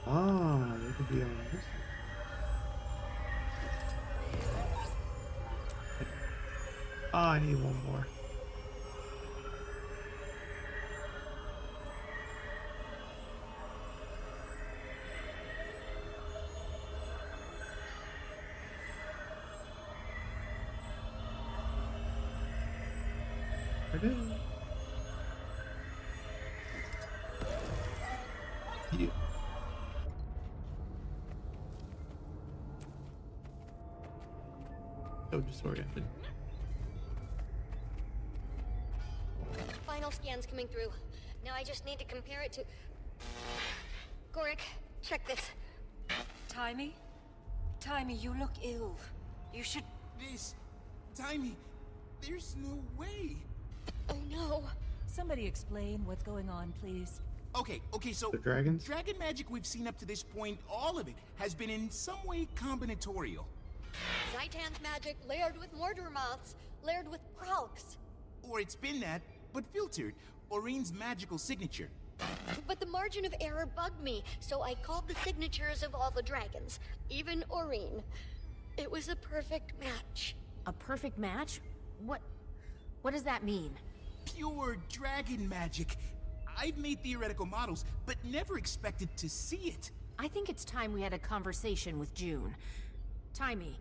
Ah, they could be on this one. Ah, I need one more. I do. Yeah. So disoriented. Final scan's coming through. Now I just need to compare it to... Gorik, check this. Timey? Timey, you look ill. You should... This... Timey, there's no way. Oh no. Somebody explain what's going on, please. Okay, so... The dragons? Dragon magic we've seen up to this point, all of it, has been in some way combinatorial. Zaitan's magic layered with mortar moths, layered with pralks. Or it's been that, but filtered. Oreen's magical signature. But the margin of error bugged me, so I called the signatures of all the dragons, even Oreen. It was a perfect match. A perfect match? What does that mean? Pure dragon magic. I've made theoretical models, but never expected to see it. I think it's time we had a conversation with June. Timey.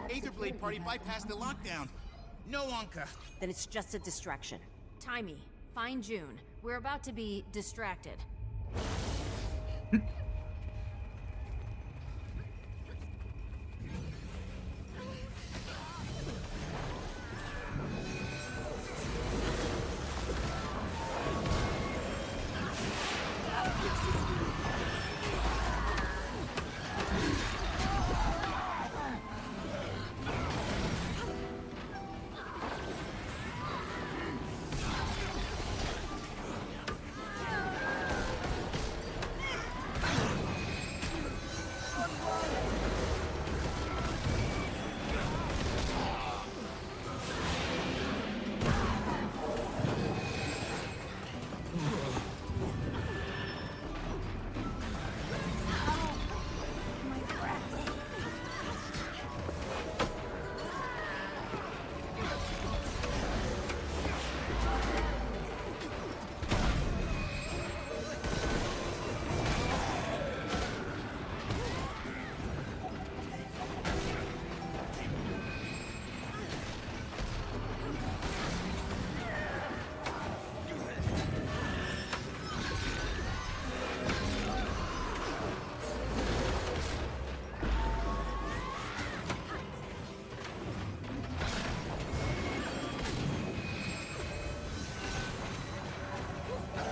Aetherblade party bypassed the lockdown. No, Anka. Then it's just a distraction. Timey, find June. We're about to be distracted.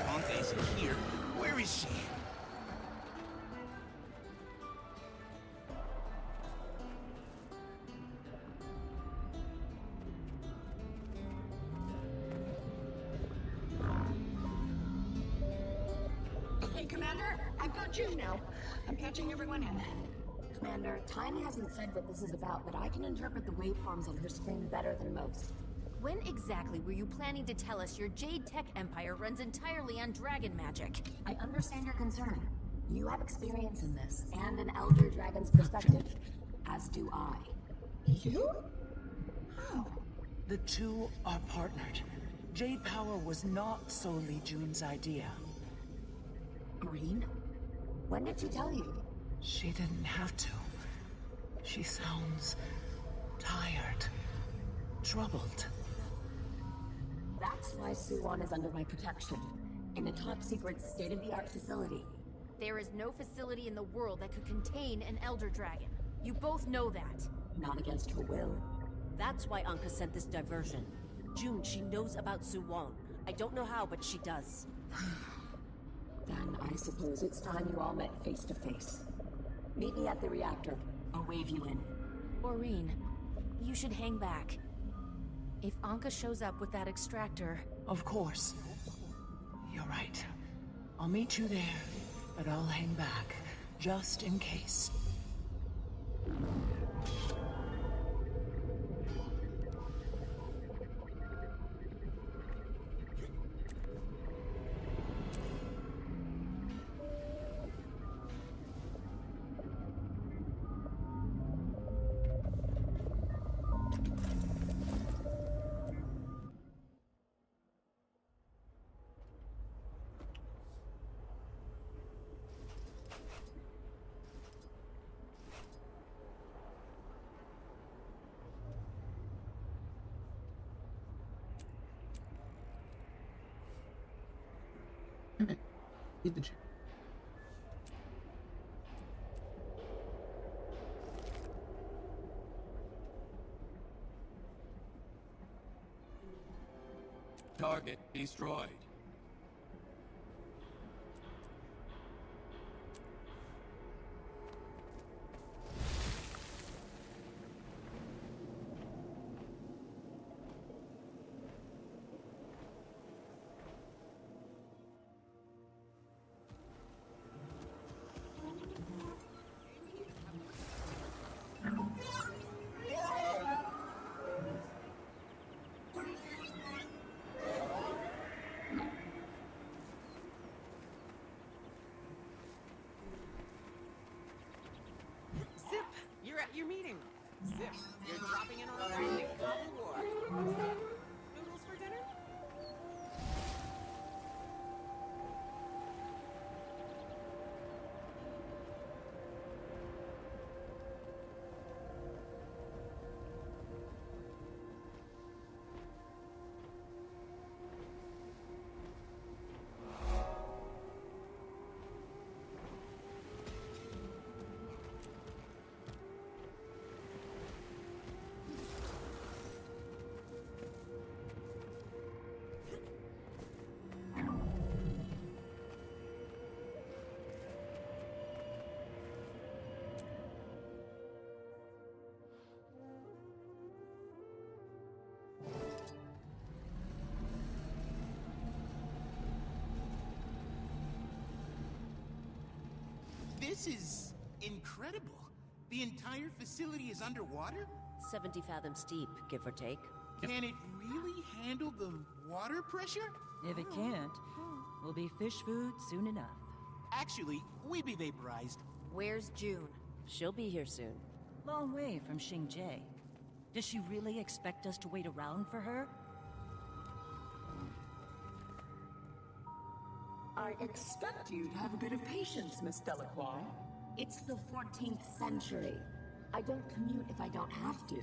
Anka isn't here. Where is she? Hey, Commander, I've got June now. I'm patching everyone in. Commander, Tiny hasn't said what this is about, but I can interpret the waveforms on her screen better than most. When exactly were you planning to tell us your Jade Tech Empire runs entirely on dragon magic? I understand your concern. You have experience in this, and an Elder Dragon's perspective. As do I. You? How? The two are partnered. Jade Power was not solely June's idea. Green? When did she tell you? She didn't have to. She sounds tired, troubled. That's why Suwon is under my protection. In a top-secret, state-of-the-art facility. There is no facility in the world that could contain an Elder Dragon. You both know that. Not against her will. That's why Anka sent this diversion. June, she knows about Suwon. I don't know how, but she does. Then I suppose it's time you all met face to face. Meet me at the reactor. I'll wave you in. Maureen, you should hang back. If Anka shows up with that extractor... Of course. You're right. I'll meet you there, but I'll hang back, just in case. Eat the chair. Target destroyed. Zip, you're at your meeting. Zip, you're dropping in on a friend in Guildwars. Zip, noodles for dinner? This is incredible. The entire facility is underwater? 70 fathoms deep, give or take. Can it really handle the water pressure? If it can't, we'll be fish food soon enough. Actually, we'd be vaporized. Where's June? She'll be here soon. Long way from Xingjie. Does she really expect us to wait around for her? I expect you to have a bit of patience, Miss Delacroix. It's the 14th century. I don't commute if I don't have to.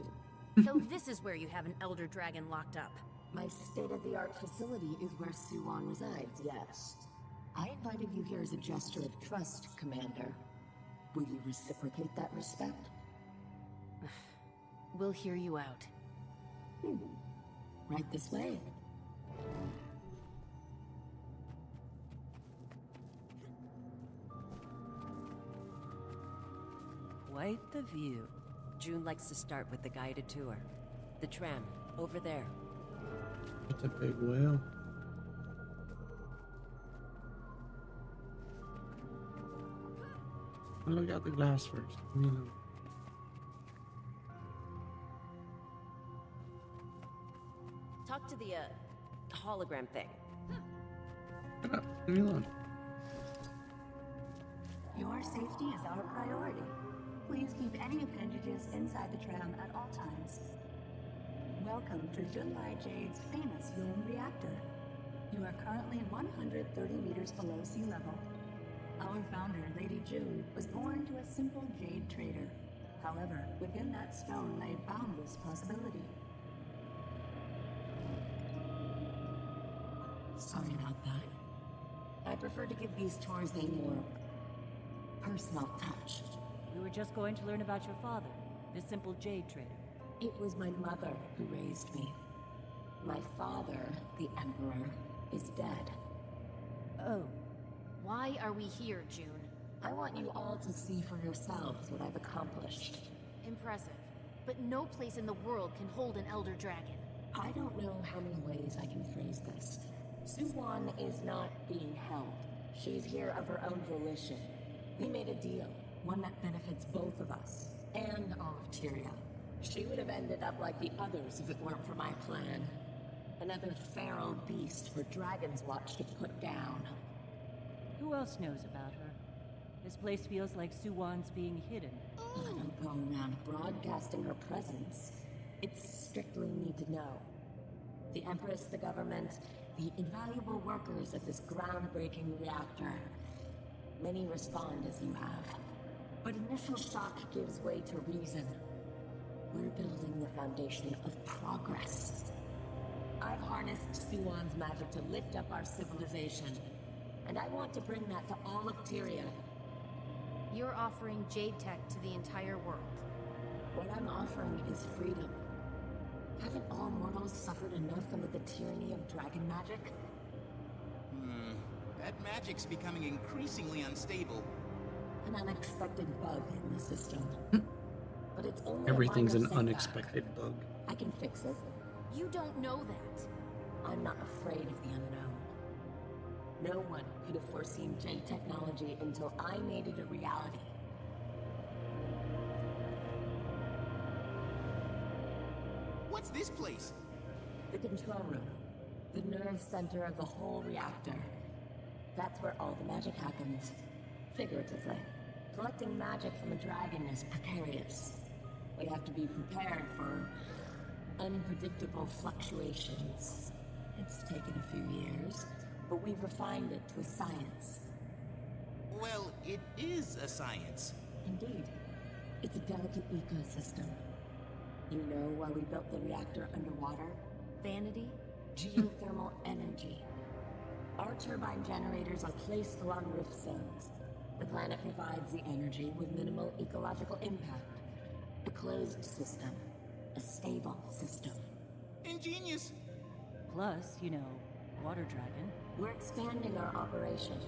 So this is where you have an elder dragon locked up. My state-of-the-art facility is where Suwan resides, yes. I invited you here as a gesture of trust, Commander. Will you reciprocate that respect? We'll hear you out. Right this way. Quite the view. June likes to start with the guided tour. The tram, over there. It's a big whale. I'll look out the glass first. Talk to the, hologram thing. Shut up. Leave me alone. Your safety is our priority. Please keep any appendages inside the tram at all times. Welcome to Junlai Jade's famous Yulin reactor. You are currently 130 meters below sea level. Our founder, Lady June, was born to a simple jade trader. However, within that stone lay boundless possibility. Sorry about that. I prefer to give these tours a more personal touch. We were just going to learn about your father, the simple jade trader. It was my mother who raised me. My father, the Emperor, is dead. Oh. Why are we here, June? I want you all to see for yourselves what I've accomplished. Impressive. But no place in the world can hold an elder dragon. I don't know how many ways I can phrase this. Suwan is not being held. She's here of her own volition. We made a deal, one that benefits both of us, and all of Tyria. She would have ended up like the others if it weren't for my plan. Another feral beast for Dragon's Watch to put down. Who else knows about her? This place feels like Suwan's being hidden. I don't go around broadcasting her presence. It's strictly need to know. The Empress, the government, the invaluable workers of this groundbreaking reactor. Many respond as you have. But initial shock gives way to reason. We're building the foundation of progress. I've harnessed Suwan's magic to lift up our civilization. And I want to bring that to all of Tyria. You're offering Jade Tech to the entire world. What I'm offering is freedom. Haven't all mortals suffered enough under the tyranny of dragon magic? That magic's becoming increasingly unstable. An unexpected bug in the system. But it's only Everything's a an minor unexpected bug. setback. I can fix it. You don't know that. I'm not afraid of the unknown. No one could have foreseen Jade technology until I made it a reality. What's this place? The control room. The nerve center of the whole reactor. That's where all the magic happens. Figuratively. Collecting magic from a dragon is precarious. We have to be prepared for unpredictable fluctuations. It's taken a few years, but we've refined it to a science. Well, it is a science. Indeed. It's a delicate ecosystem. You know why we built the reactor underwater? Vanity? Geothermal energy. Our turbine generators are placed along rift zones. The planet provides the energy with minimal ecological impact. A closed system. A stable system. Ingenious. Plus, you know, water dragon. We're expanding our operation.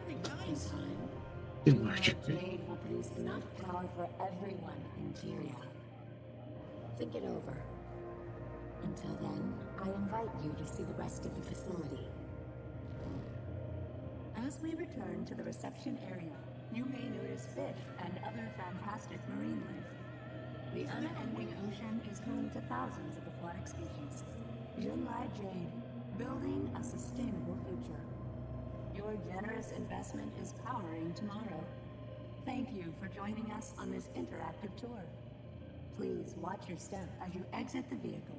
Very nice. In time, Jade will produce enough power for everyone in Tyria. Think it over. Until then, I invite you to see the rest of the facility. As we return to the reception area, You may notice fish and other fantastic marine life. The unending ocean is home to thousands of aquatic species. Junlai Jade, building a sustainable future. Your generous investment is powering tomorrow. Thank you for joining us on this interactive tour. Please watch your step as you exit the vehicle.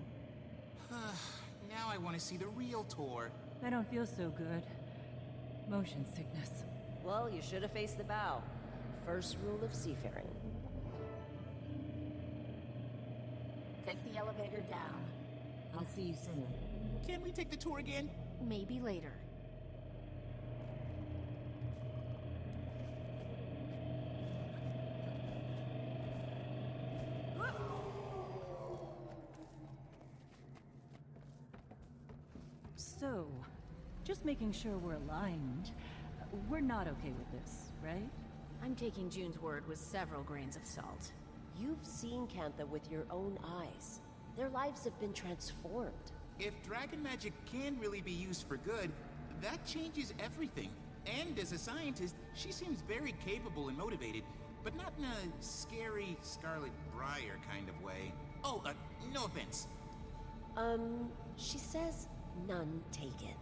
Now I want to see the real tour. I don't feel so good. Motion sickness. Well, you should have faced the bow. First rule of seafaring. Take the elevator down. I'll see you soon. Can't we take the tour again? Maybe later. So, just making sure we're aligned. We're not okay with this, right? I'm taking June's word with several grains of salt. You've seen Cantha with your own eyes. Their lives have been transformed. If dragon magic can really be used for good, that changes everything. And as a scientist, she seems very capable and motivated, but not in a scary Scarlet Briar kind of way. Oh, no offense. She says none taken.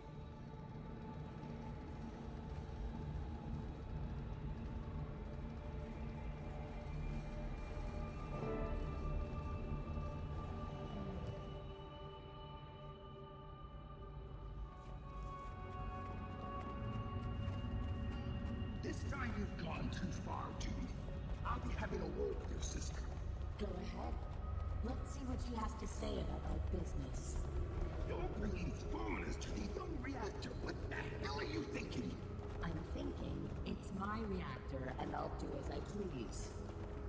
This time you've gone too far, Judy. I'll be having a word with your sister. Go ahead. Let's see what she has to say about that business. You're bringing foreigners to the young reactor. What the hell are you thinking? I'm thinking it's my reactor and I'll do as I please.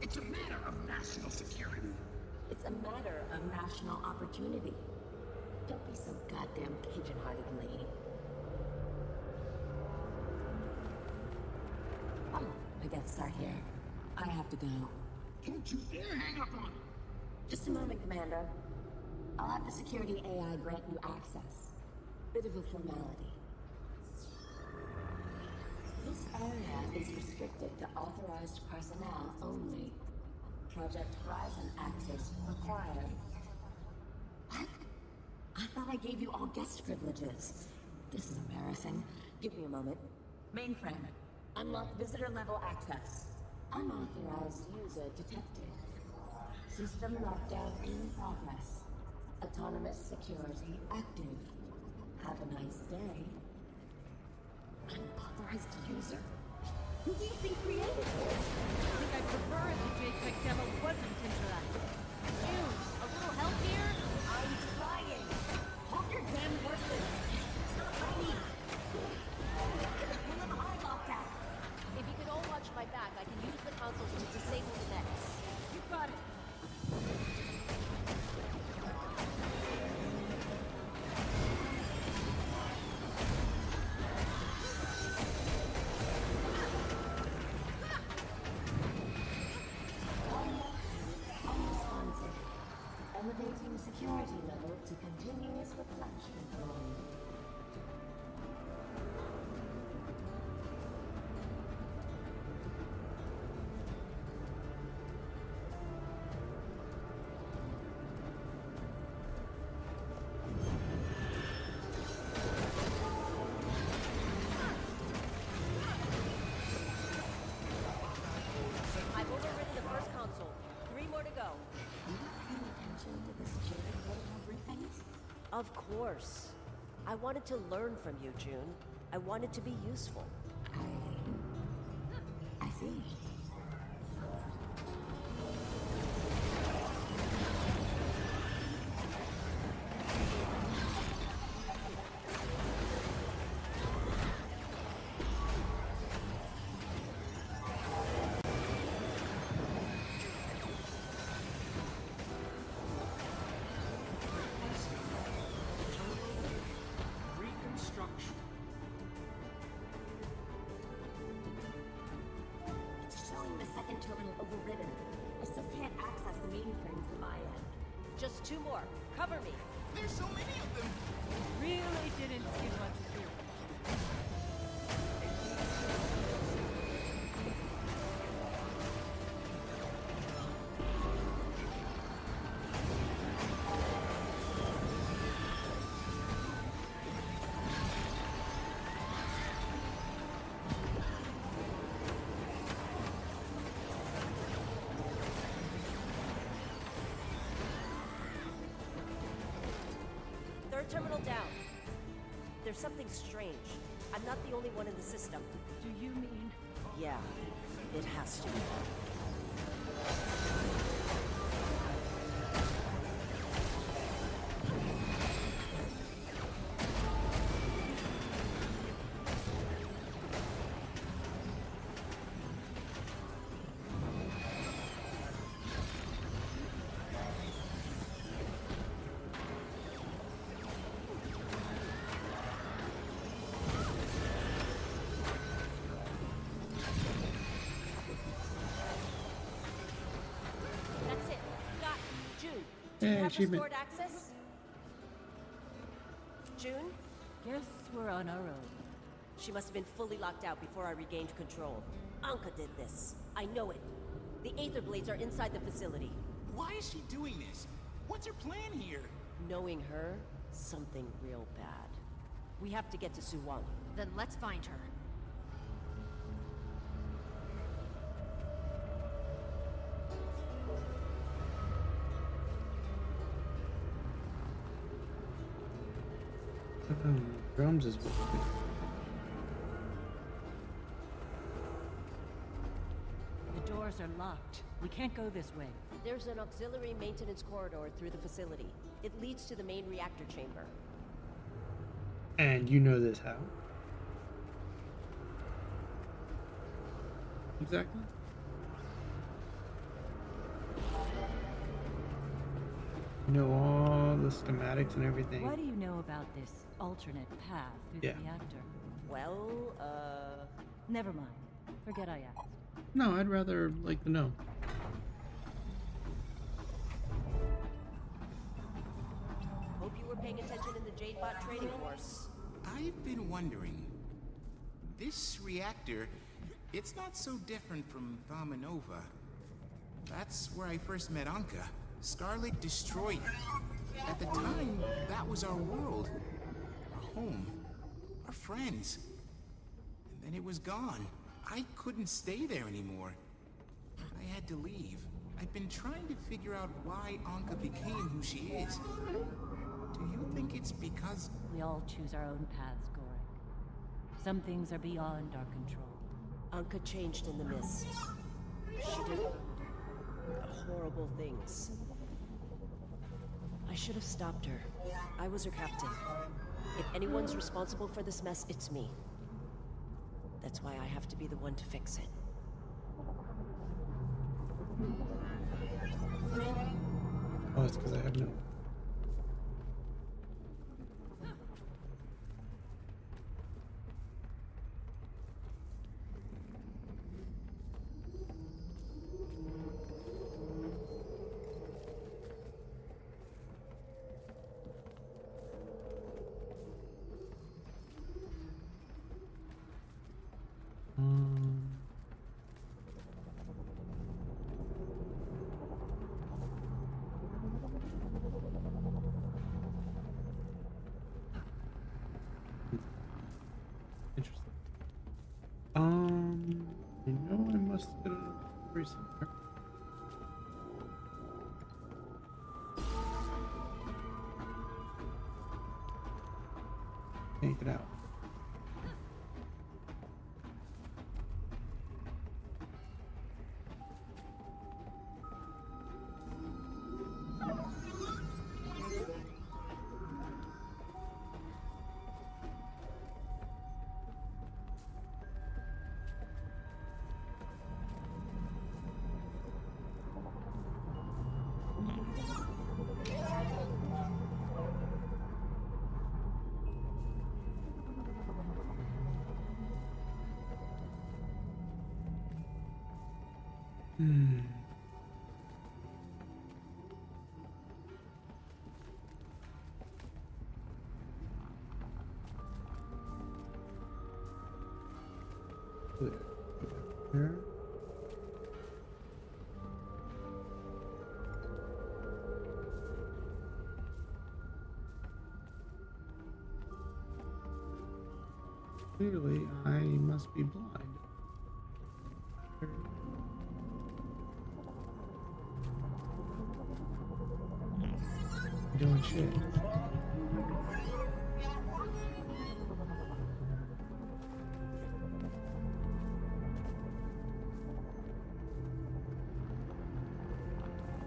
It's a matter of national security. It's a matter of national opportunity. Don't be so goddamn pigeon-hearted, lady. Oh, I gotta start here. I have to go. Don't you dare hang up on me! Just a moment, Commander. I'll have the security AI grant you access. Bit of a formality. This area is restricted to authorized personnel only. Project Horizon access required. What? I thought I gave you all guest privileges. This is embarrassing. Give me a moment. Mainframe. Unlock visitor level access. Unauthorized user detected. System lockdown in progress. Autonomous security active. Have a nice day. Unauthorized user? Who do you think created this? I think I prefer if the JPEG demo wasn't interactive. Ew, a little help here? I'm trying. Hold your damn horses. Tiny. We'll have a high lockdown. If you could all watch my back, I can use the consoles to disable the nets. You got it. Unresponsive. Elevating security level to continuous replenishment mode. I've overridden the first console. 3 more to go. You pay attention to the security protocol briefings? Of course. I wanted to learn from you, June. I wanted to be useful. I see. Reconstruction. It's showing the second terminal overridden. I still can't access the mainframe from my end. Just 2 more. Cover me. There's so many of them. Really didn't seem much here. terminal down. There's something strange. I'm not the only one in the system. Do you mean? Yeah, it has to be. Achievement. Access? June? Guess we're on our own. She must have been fully locked out before I regained control. Anka did this. I know it. The Aether Blades are inside the facility. Why is she doing this? What's her plan here? Knowing her, something real bad. We have to get to Suwon. Then let's find her. Drums is working. The doors are locked. We can't go this way. There's an auxiliary maintenance corridor through the facility. It leads to the main reactor chamber. And you know this how? Exactly? You know all the schematics and everything. What do you know about this alternate path through the reactor? Well, never mind. Forget I asked. No, I'd rather like to know. Hope you were paying attention in the Jadebot training course. I've been wondering. This reactor, it's not so different from Thamanova. That's where I first met Anka. Scarlet destroyed it. At the time, that was our world. Our home. Our friends. And then it was gone. I couldn't stay there anymore. I had to leave. I've been trying to figure out why Anka became who she is. Do you think it's because... We all choose our own paths, Gorek. Some things are beyond our control. Anka changed in the mist. She did horrible things. I should have stopped her. I was her captain. If anyone's responsible for this mess, it's me. That's why I have to be the one to fix it. Oh, it's because I have no... Interesting. I know I must get a free somewhere. Can't get out. There. Clearly, I must be blind. Doing shit.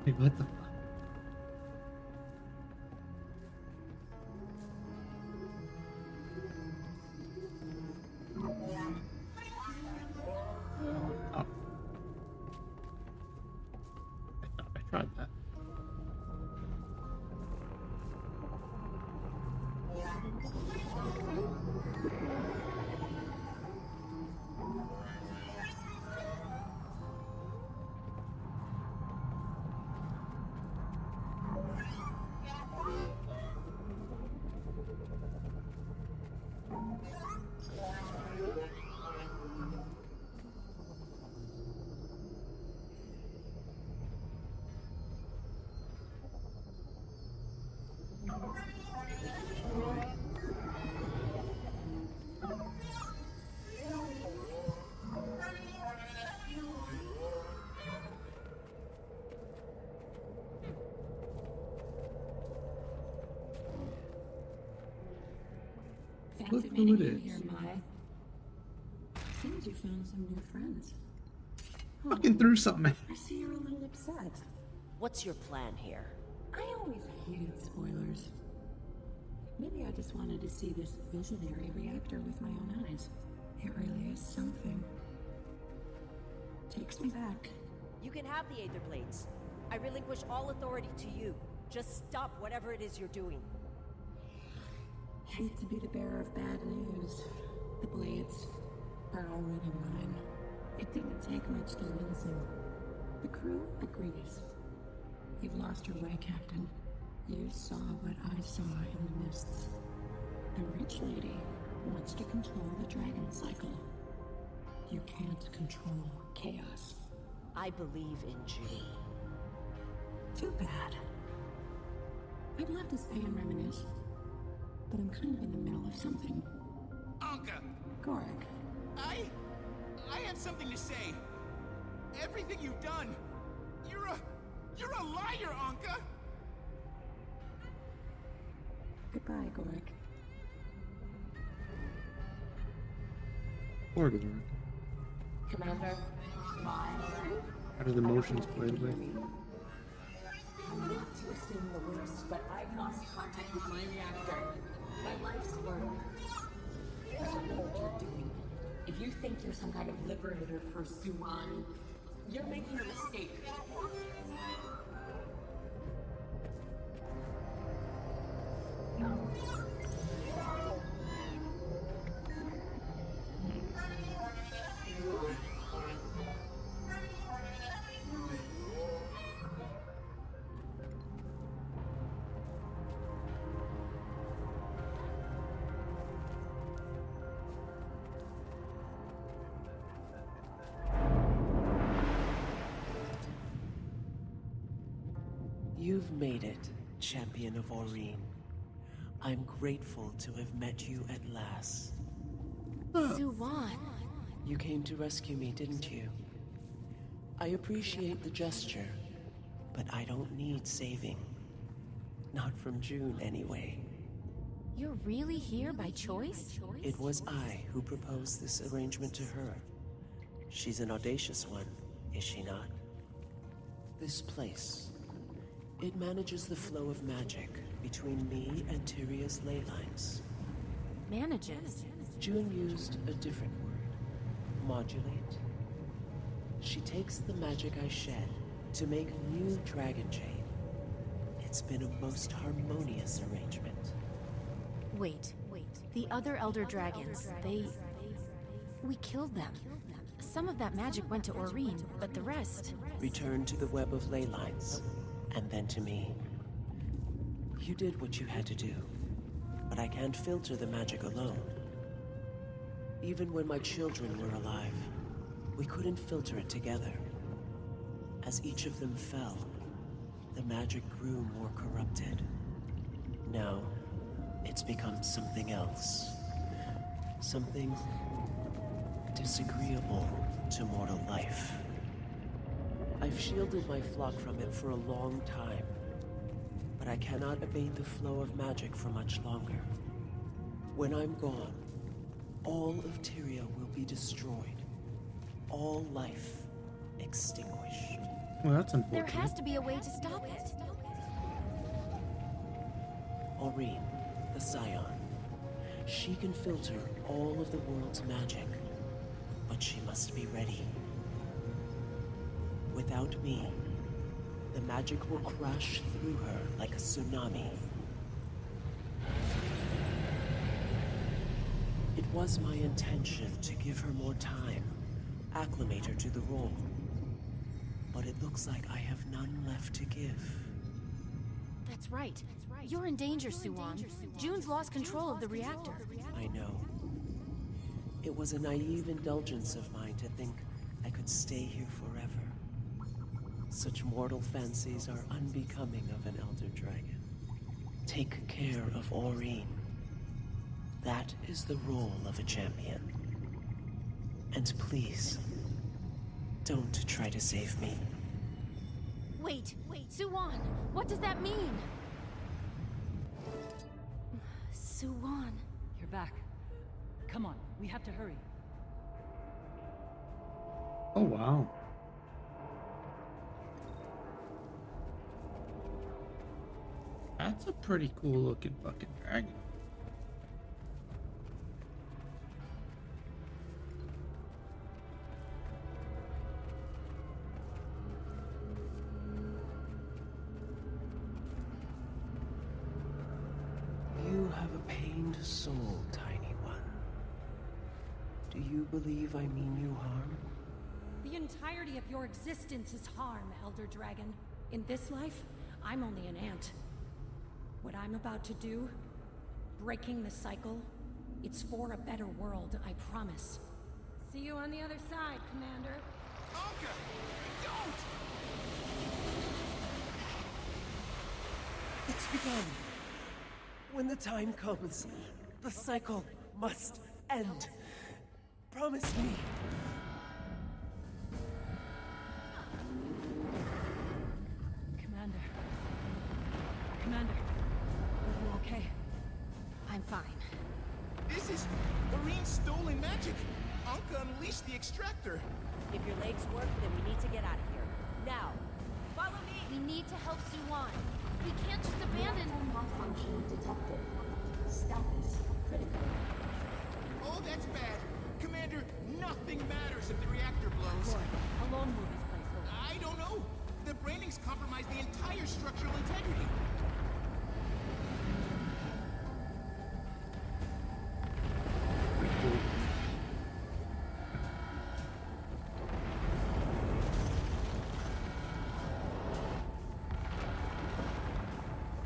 Wait, what the fuck? Oh. I thought I tried that. Look who it is. Seems you found some new friends. Fucking threw something. I see you're a little upset. What's your plan here? I always hated spoilers. Maybe I just wanted to see this visionary reactor with my own eyes. It really is something. Takes me back. You can have the Aether Blades. I relinquish all authority to you. Just stop whatever it is you're doing. Hate to be the bearer of bad news. The blades are already mine. It didn't take much to convince him. The crew agrees. You've lost your way, Captain. You saw what I saw in the mists. The rich lady wants to control the dragon cycle. You can't control chaos. I believe in June. Too bad. I'd love to stay and reminisce, but I'm kind of in the middle of something. Anka! Gorik. I have something to say. Everything you've done, you're a liar, Anka! Goodbye, Gorik. Poor Gorik. Commander, How do the motions play away? I'm not to assume the worst, but I've lost contact with my reactor. My life's work. I don't know what you're doing. If you think you're some kind of liberator for Suwan, you're making a mistake. You've made it, Champion of Aureen. I'm grateful to have met you at last. Suwan. You came to rescue me, didn't you? I appreciate the gesture, but I don't need saving. Not from June, anyway. You're really here by choice? It was I who proposed this arrangement to her. She's an audacious one, is she not? This place, it manages the flow of magic between me and Tyria's ley lines. Manages? June used a different word. Modulate. She takes the magic I shed to make new dragon jade. It's been a most harmonious arrangement. Wait. The other Elder Dragons, we killed them. Some of that magic went to Aureen, but the rest... Returned to the web of ley lines, and then to me. You did what you had to do, but I can't filter the magic alone. Even when my children were alive, we couldn't filter it together. As each of them fell, the magic grew more corrupted. Now, it's become something else. Something disagreeable to mortal life. I've shielded my flock from it for a long time, but I cannot abate the flow of magic for much longer. When I'm gone, all of Tyria will be destroyed. All life extinguished. Well, that's There unfortunate. has to be a way to stop it. Aurene, the Scion. She can filter all of the world's magic, but she must be ready. Without me, the magic will crash through her like a tsunami. It was my intention to give her more time, acclimate her to the role. But it looks like I have none left to give. That's right. You're in danger, Suwan. June's lost control of the reactor. I know. It was a naive indulgence of mine to think I could stay here forever. Such mortal fancies are unbecoming of an Elder Dragon. Take care of Aurene. That is the role of a champion. And please, don't try to save me. Wait, Suwan, what does that mean? Suwan. You're back. Come on, we have to hurry. Oh, wow. That's a pretty cool looking fucking dragon. You have a pained soul, tiny one. Do you believe I mean you harm? The entirety of your existence is harm, Elder Dragon. In this life, I'm only an ant. What I'm about to do, breaking the cycle, it's for a better world, I promise. See you on the other side, Commander. Anka! Don't! It's begun. When the time comes, the cycle must end. Promise me. Commander, are you okay? I'm fine. This is Aurene stolen magic. Anka unleashed the extractor. If your legs work, then we need to get out of here. Now, follow me! We need to help Suwan. We can't just abandon... Malfunction detected. Status critical. Oh, that's bad. Commander, nothing matters if the reactor blows. How long will this place hold? I don't know. The brainings compromise the entire structural integrity.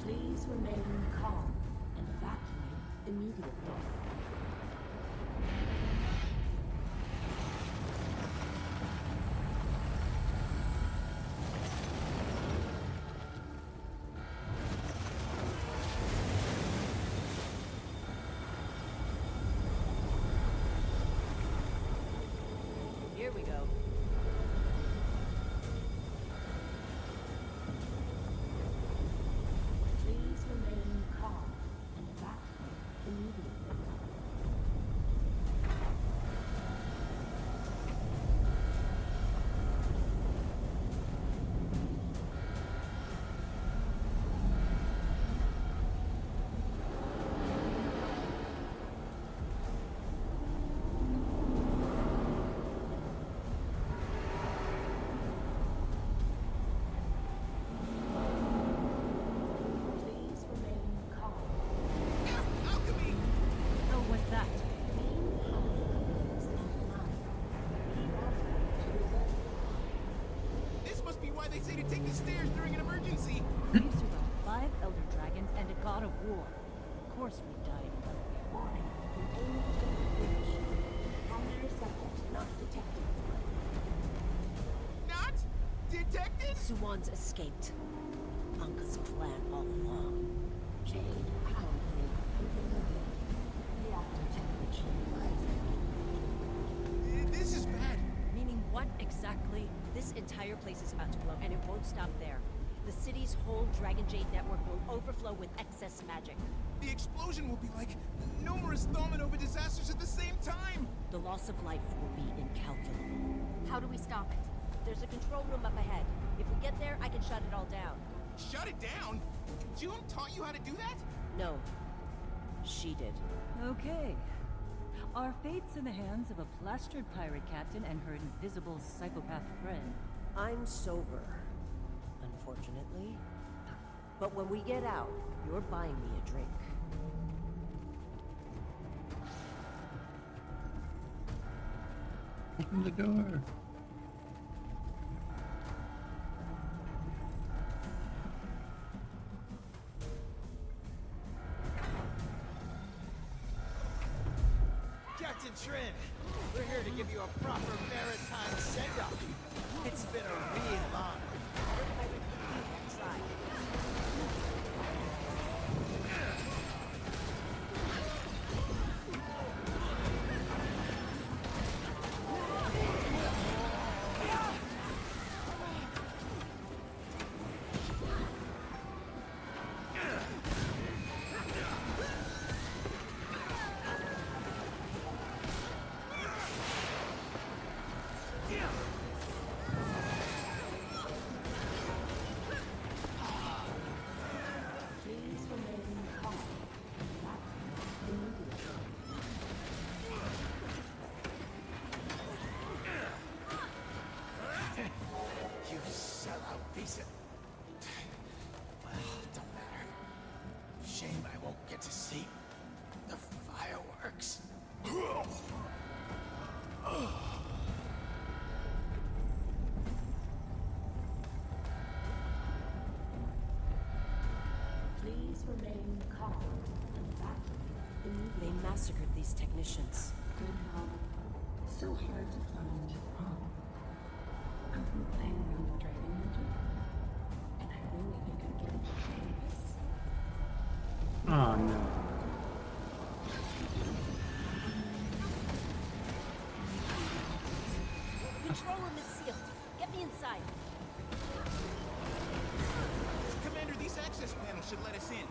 Please remain calm and evacuate immediately. Here we go. Please remain calm and evacuate immediately. Please remain calm. Alchemy! Oh, what's that? This must be why they say to take the stairs during an emergency. We survived 5 Elder Dragons and a God of War. Of course we died. Warning. Containment breach. Primary subject not detected. Not detected? Suwan's escaped. Anka's plan all along. Jade power grid overloaded. Reactor temperature rising. This is bad. Meaning what exactly? This entire place is about to blow, and it won't stop there. The city's whole Dragon Jade network will overflow with excess magic. The explosion will be like numerous Thaumanova disasters at the same time. The loss of life will be incalculable. How do we stop it? There's a control room up ahead. If we get there, I can shut it all down. Shut it down? June taught you how to do that? No. She did. Okay. Our fate's in the hands of a plastered pirate captain and her invisible psychopath friend. I'm sober, unfortunately. But when we get out, you're buying me a drink. Open the door. Captain Trin, we're here to give you a proper maritime send-off. It's been a real honor. You sellout piece of... Well, don't matter. Shame I won't get to see the fireworks. Please remain calm and back. They massacred these technicians. Good help. So hard to find. I've been playing around with dragon magic, and I really think I'm getting the hang of this. Oh no. Control room is sealed. Get me inside. Commander, these access panels should let us in.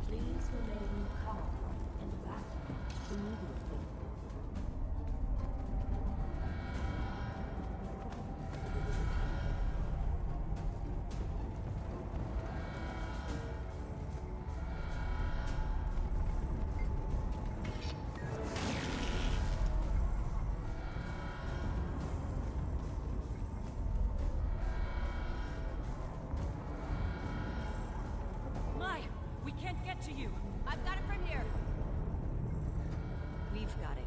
Please remain calm and back immediately. My, we can't get to you. I've got it from here. We've got it.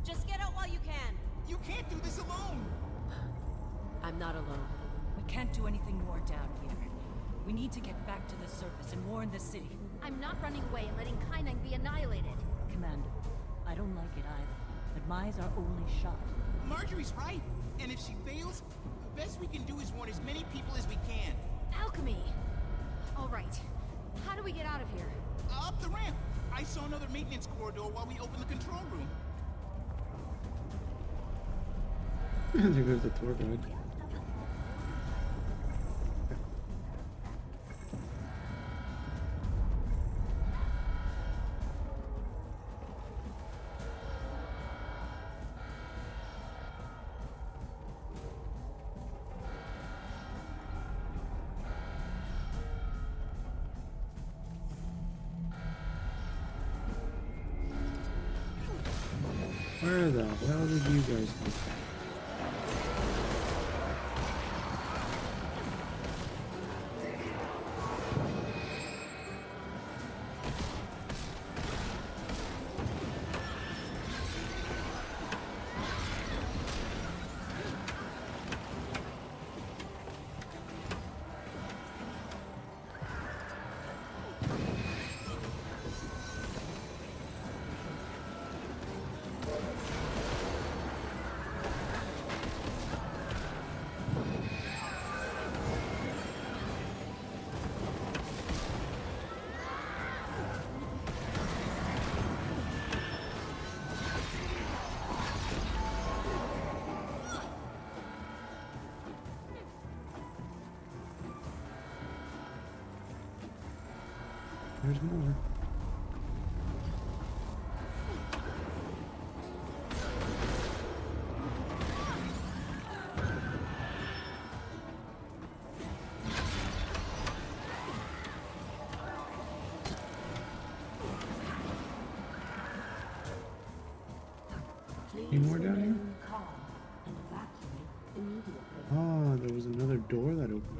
Just get out while you can. You can't do this alone. I'm not alone. We can't do anything more down here. We need to get back to the surface and warn the city. I'm not running away and letting Kainang be annihilated. Commander, I don't like it either, but Mai's our only shot. Marjorie's right. And if she fails, the best we can do is warn as many people as we can. Alchemy! All right. How do we get out of here? Up the ramp. I saw another maintenance corridor while we opened the control room. There goes the tour guide. Where the hell did you guys come from? There's more. Any more down here? Oh, there was another door that opened.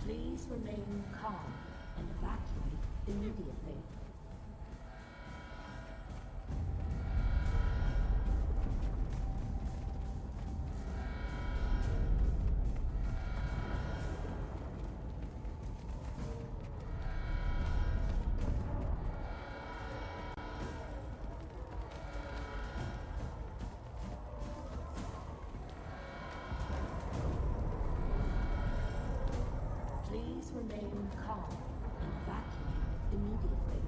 Please remain calm and evacuate immediately. Please remain calm and evacuate immediately.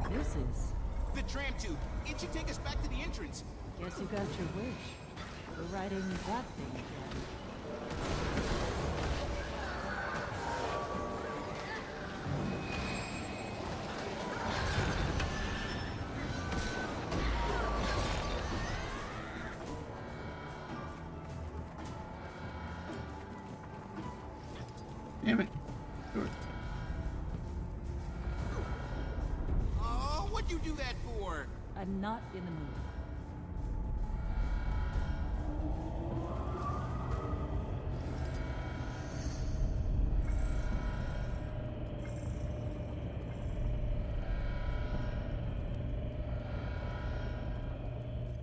This is... The tram tube. It should take us back to the entrance. Guess you got your wish. We're riding that thing again. Damn it. Sure. Oh, what'd you do that for? I'm not in the mood.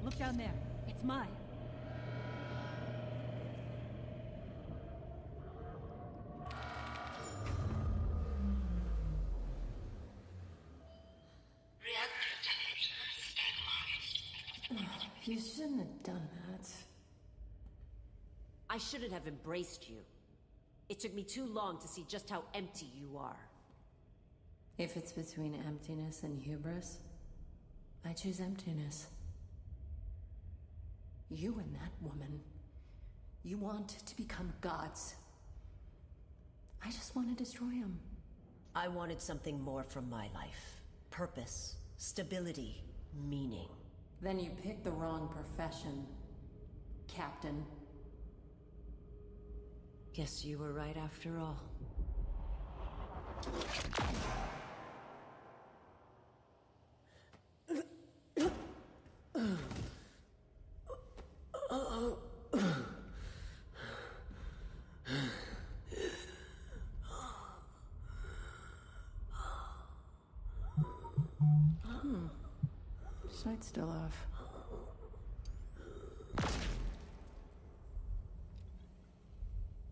Look down there. It's mine. You shouldn't have done that. I shouldn't have embraced you. It took me too long to see just how empty you are. If it's between emptiness and hubris, I choose emptiness. You and that woman, you want to become gods. I just want to destroy them. I wanted something more from my life. Purpose, stability, meaning. Then you picked the wrong profession, Captain. Guess you were right after all. Sight's still off.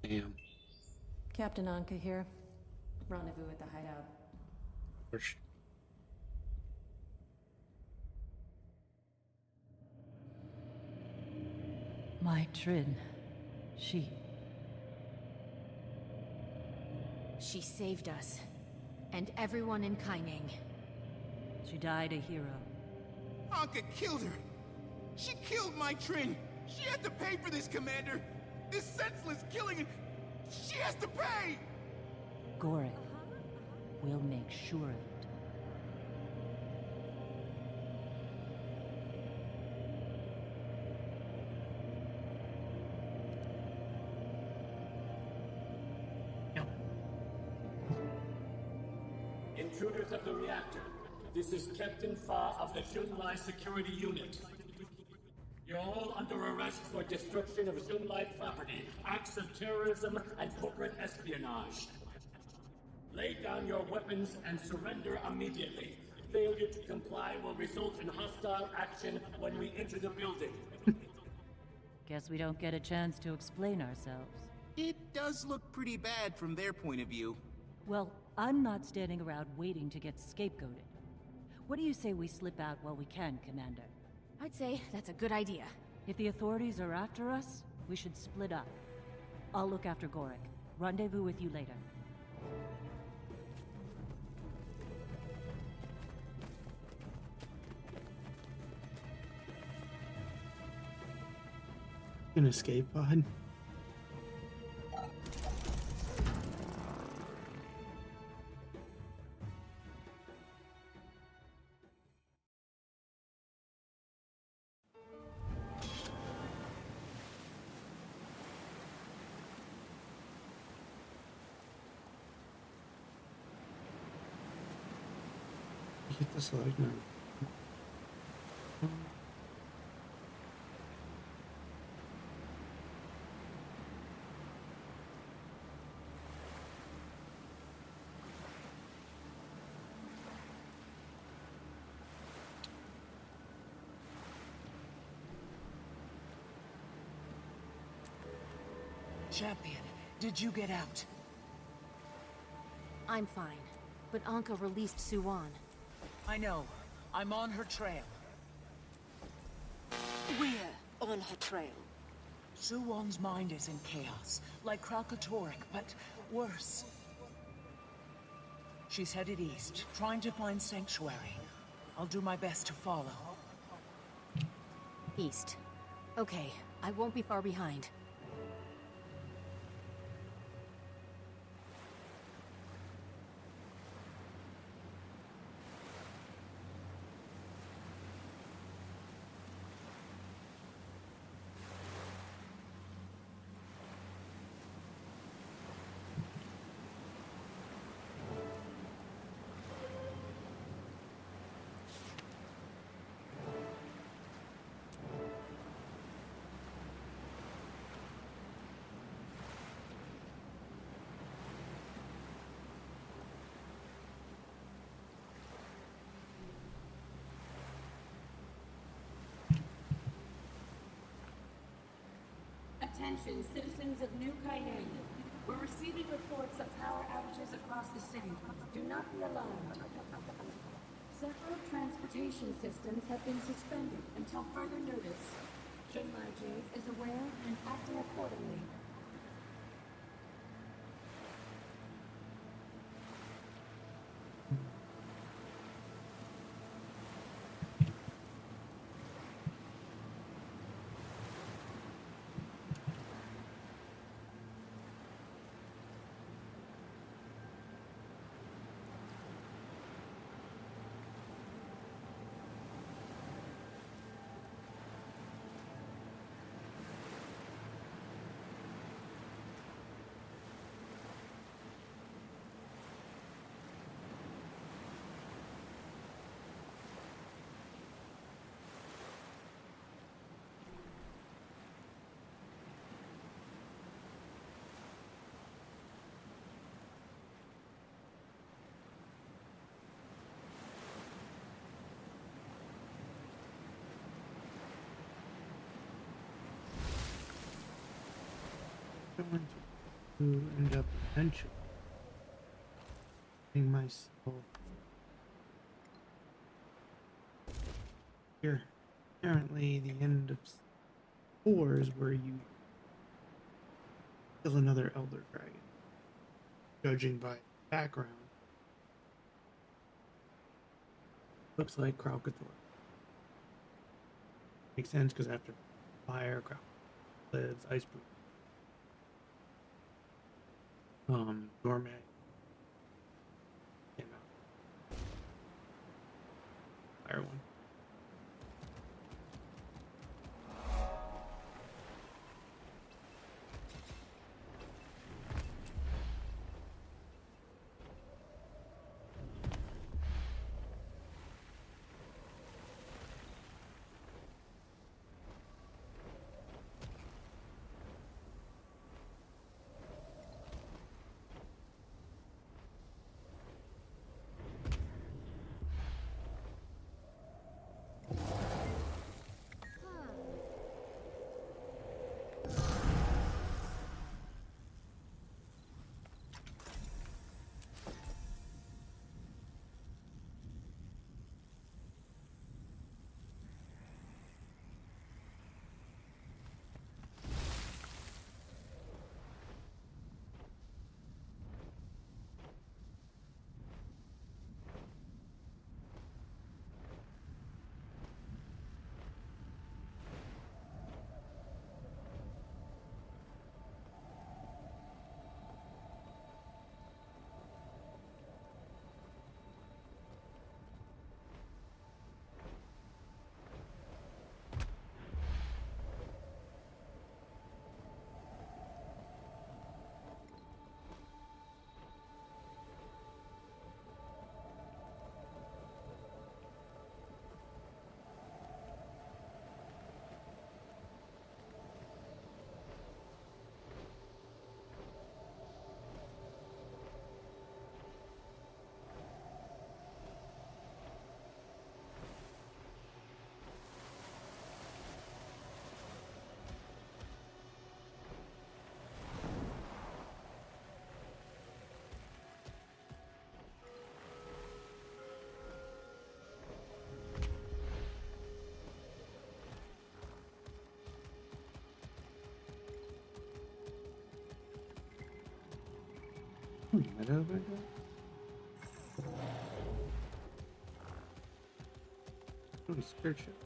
Damn. Captain Anka here. Rendezvous at the hideout. My Trin. She saved us. And everyone in Kaineng. She died a hero. Anka killed her! She killed my Trin! She has to pay for this, Commander! This senseless killing, and she has to pay! Gorek. We'll make sure of it. Intruders of the reactor, this is Captain Fa of the Xunlai Security Unit. You're all under arrest for destruction of Xunlai property, acts of terrorism, and corporate espionage. Lay down your weapons and surrender immediately. Failure to comply will result in hostile action when we enter the building. Guess we don't get a chance to explain ourselves. It does look pretty bad from their point of view. Well, I'm not standing around waiting to get scapegoated. What do you say we slip out while we can, Commander? I'd say that's a good idea. If the authorities are after us, we should split up. I'll look after Gorek. Rendezvous with you later. An escape pod. Hit the slide now. Champion, did you get out? I'm fine, but Anka released Suwan. I know. I'm on her trail. We're on her trail. Suwon's mind is in chaos, like Kralkatorek, but worse. She's headed east, trying to find sanctuary. I'll do my best to follow. East. Okay, I won't be far behind. Attention, citizens of New Kaineng. We're receiving reports of power outages across the city. Do not be alarmed. Several transportation systems have been suspended until further notice. Xunlai Jade is aware and acting accordingly. going to end up eventually getting myself here. Apparently, the end of 4 is where you kill another Elder Dragon. Judging by background, looks like Kralkator. Makes sense because after fire, Kralkator lives, ice breathing. Doormat. You know. Fire one. Right over there. Oh, spirit ships.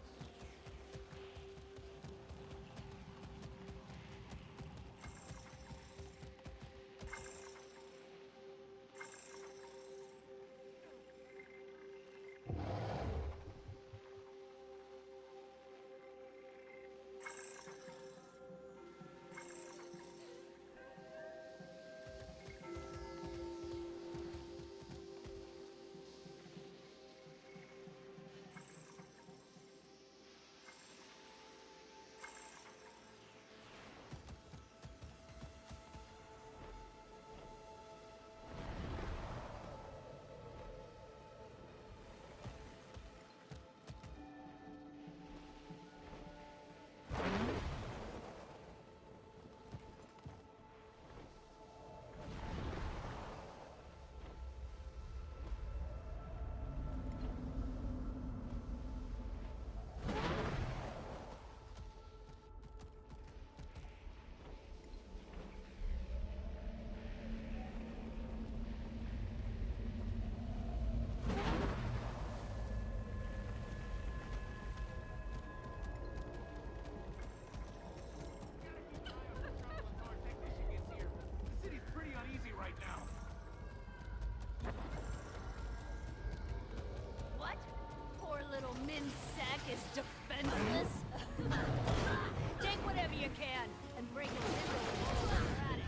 What? Poor little Min sack is defenseless? Take whatever you can and break it while we're at it.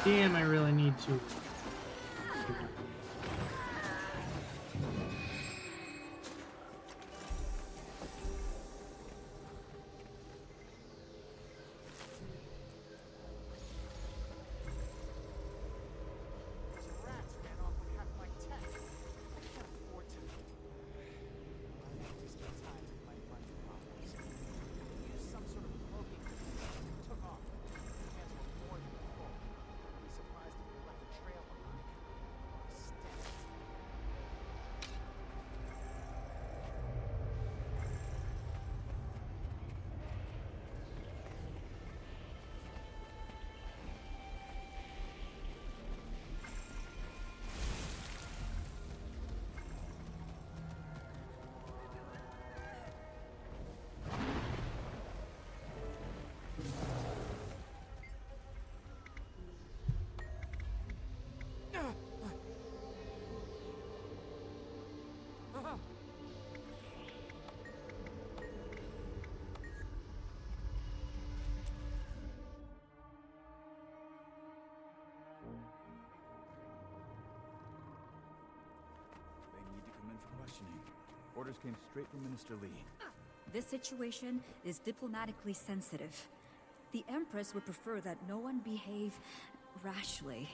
Damn, I really need to. Orders came straight from Minister Lee. This situation is diplomatically sensitive. The Empress would prefer that no one behave rashly.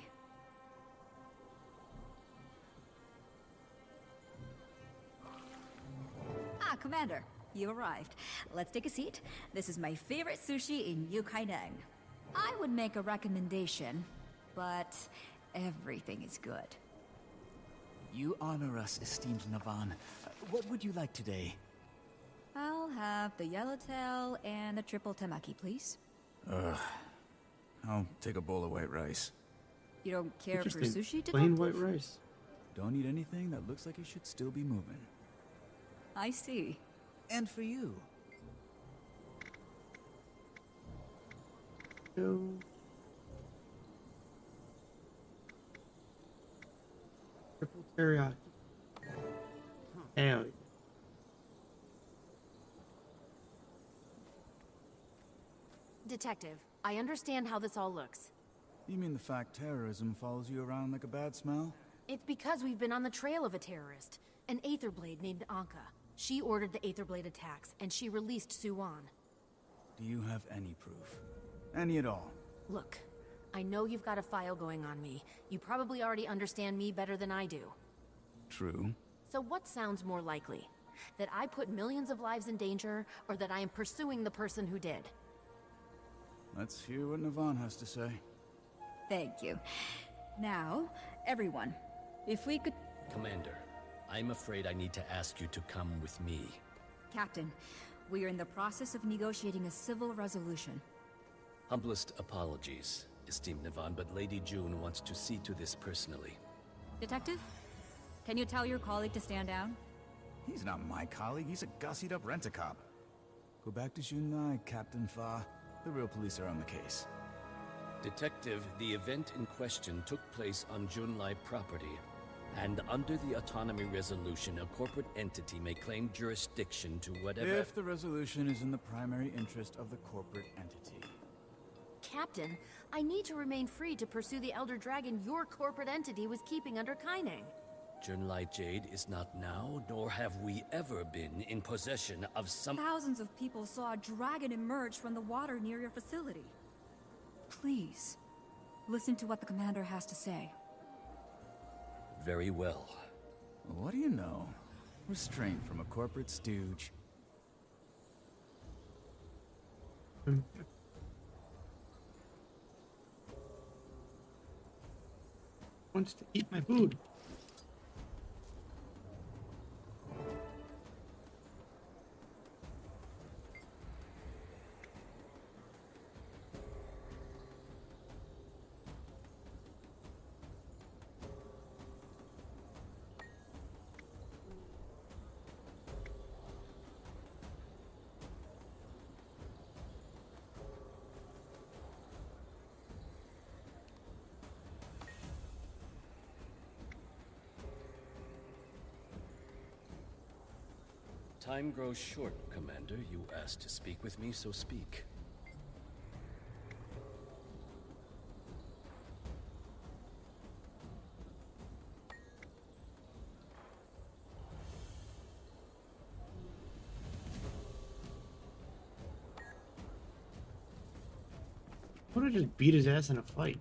Ah, Commander, you arrived. Let's take a seat. This is my favorite sushi in Yukaineng. I would make a recommendation, but everything is good. You honor us, esteemed Navan. What would you like today? I'll have the yellowtail and a triple temaki, please. I'll take a bowl of white rice. You don't care for sushi, Plain detective? white rice. Don't eat anything that looks like it should still be moving. I see. And for you. Go. Triple teriyaki. Hell yeah. Detective, I understand how this all looks. You mean the fact terrorism follows you around like a bad smell? It's because we've been on the trail of a terrorist, an Aetherblade named Anka. She ordered the Aetherblade attacks, and she released Suwan. Do you have any proof? Any at all? Look, I know you've got a file going on me. You probably already understand me better than I do. True. So what sounds more likely? That I put millions of lives in danger, or that I am pursuing the person who did? Let's hear what Navan has to say. Thank you. Now, everyone, if we could... Commander, I'm afraid I need to ask you to come with me. Captain, we are in the process of negotiating a civil resolution. Humblest apologies, esteemed Navan, but Lady June wants to see to this personally. Detective, can you tell your colleague to stand down? He's not my colleague, he's a gussied up rent-a-cop. Go back to Junai, Captain Fa. The real police are on the case. Detective, the event in question took place on Junlai property, and under the autonomy resolution, a corporate entity may claim jurisdiction to whatever... If the resolution is in the primary interest of the corporate entity. Captain, I need to remain free to pursue the Elder Dragon your corporate entity was keeping under Kaineng. Junlai Jade is not now, nor have we ever been, in possession of some... Thousands of people saw a dragon emerge from the water near your facility. Please, listen to what the commander has to say. Very well. What do you know? Restraint from a corporate stooge. Wants to eat my food. Time grows short, Commander. You asked to speak with me, so speak. don't I just beat his ass in a fight?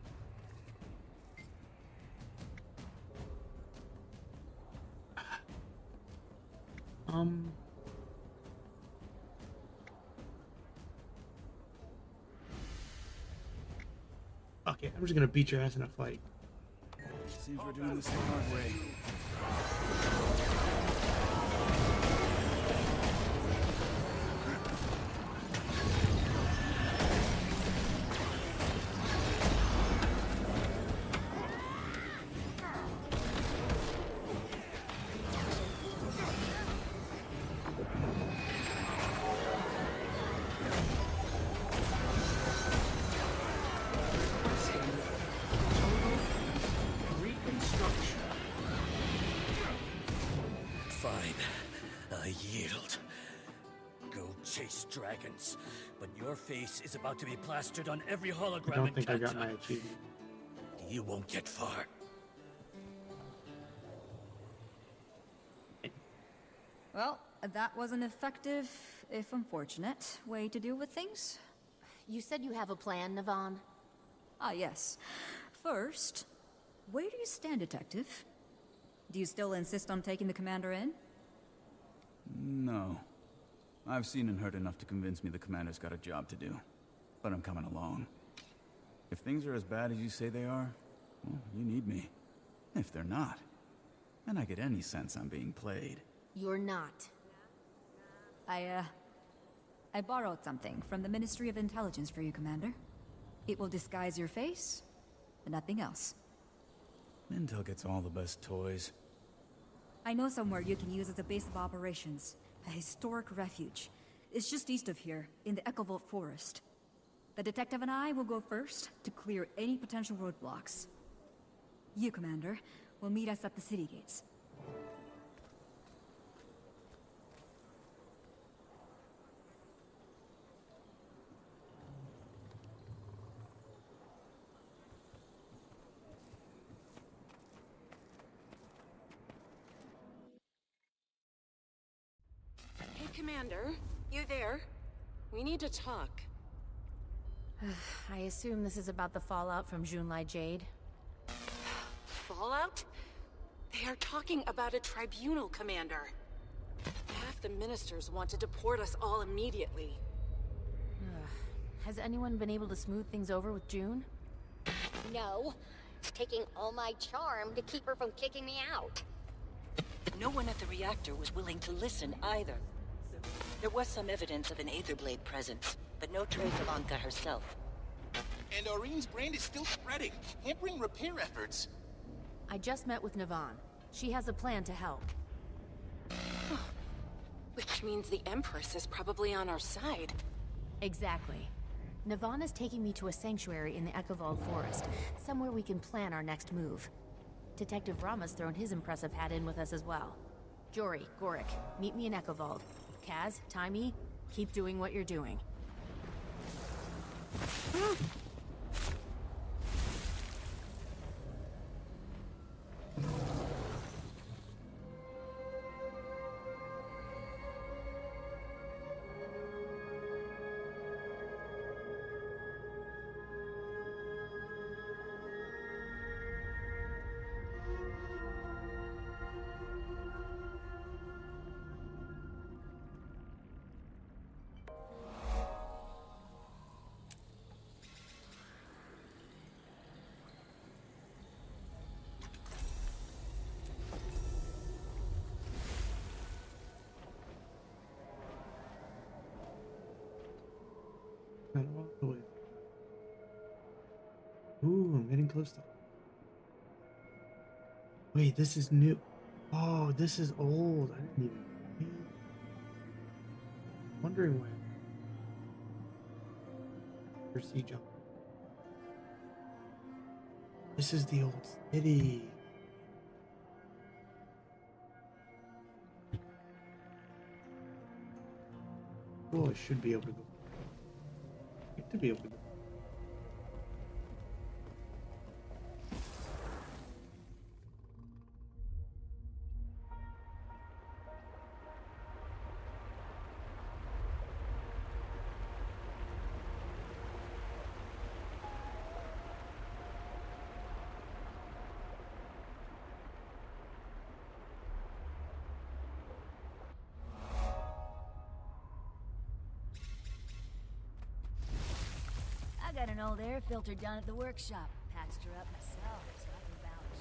Okay, I'm just gonna beat your ass in a fight. Seems we're doing this the hard way. Fine. I yield. Go chase dragons. But your face is about to be plastered on every hologram I don't in think I got my Canton. achievement. You won't get far. Well, that was an effective, if unfortunate, way to deal with things. You said you have a plan, Navan? Ah, yes. First, where do you stand, Detective? Do you still insist on taking the commander in? No. I've seen and heard enough to convince me the commander's got a job to do. But I'm coming along. If things are as bad as you say they are, well, you need me. If they're not, then I get any sense I'm being played. You're not. I borrowed something from the Ministry of Intelligence for you, Commander. It will disguise your face, but nothing else. Intel gets all the best toys. I know somewhere you can use as a base of operations. A historic refuge. It's just east of here, in the Echovolt Forest. The detective and I will go first to clear any potential roadblocks. You, Commander, will meet us at the city gates. Hey, Commander. You there? We need to talk. I assume this is about the fallout from Junlai Jade. Fallout? They are talking about a tribunal, Commander. Half the ministers want to deport us all immediately. Has anyone been able to smooth things over with June? No. It's taking all my charm to keep her from kicking me out. No one at the reactor was willing to listen either. There was some evidence of an Aetherblade presence, but no trace of Anka herself. And Aureen's brand is still spreading, hampering repair efforts. I just met with Navan. She has a plan to help. Which means the Empress is probably on our side. Exactly. Navan is taking me to a sanctuary in the Echovolt Forest, somewhere we can plan our next move. Detective Rama's thrown his impressive hat in with us as well. Jory, Gorik, meet me in Echovolt. Kaz, Taimi, keep doing what you're doing. Kind of walk away. Ooh, I'm getting close to. Wait, this is new. Oh, this is old. I didn't even. Wondering when. For sea jump. This is the old city. Oh, I should be able to go. Get to be able to go. got an old air filter down at the workshop. Patched her up myself, so I can vouch.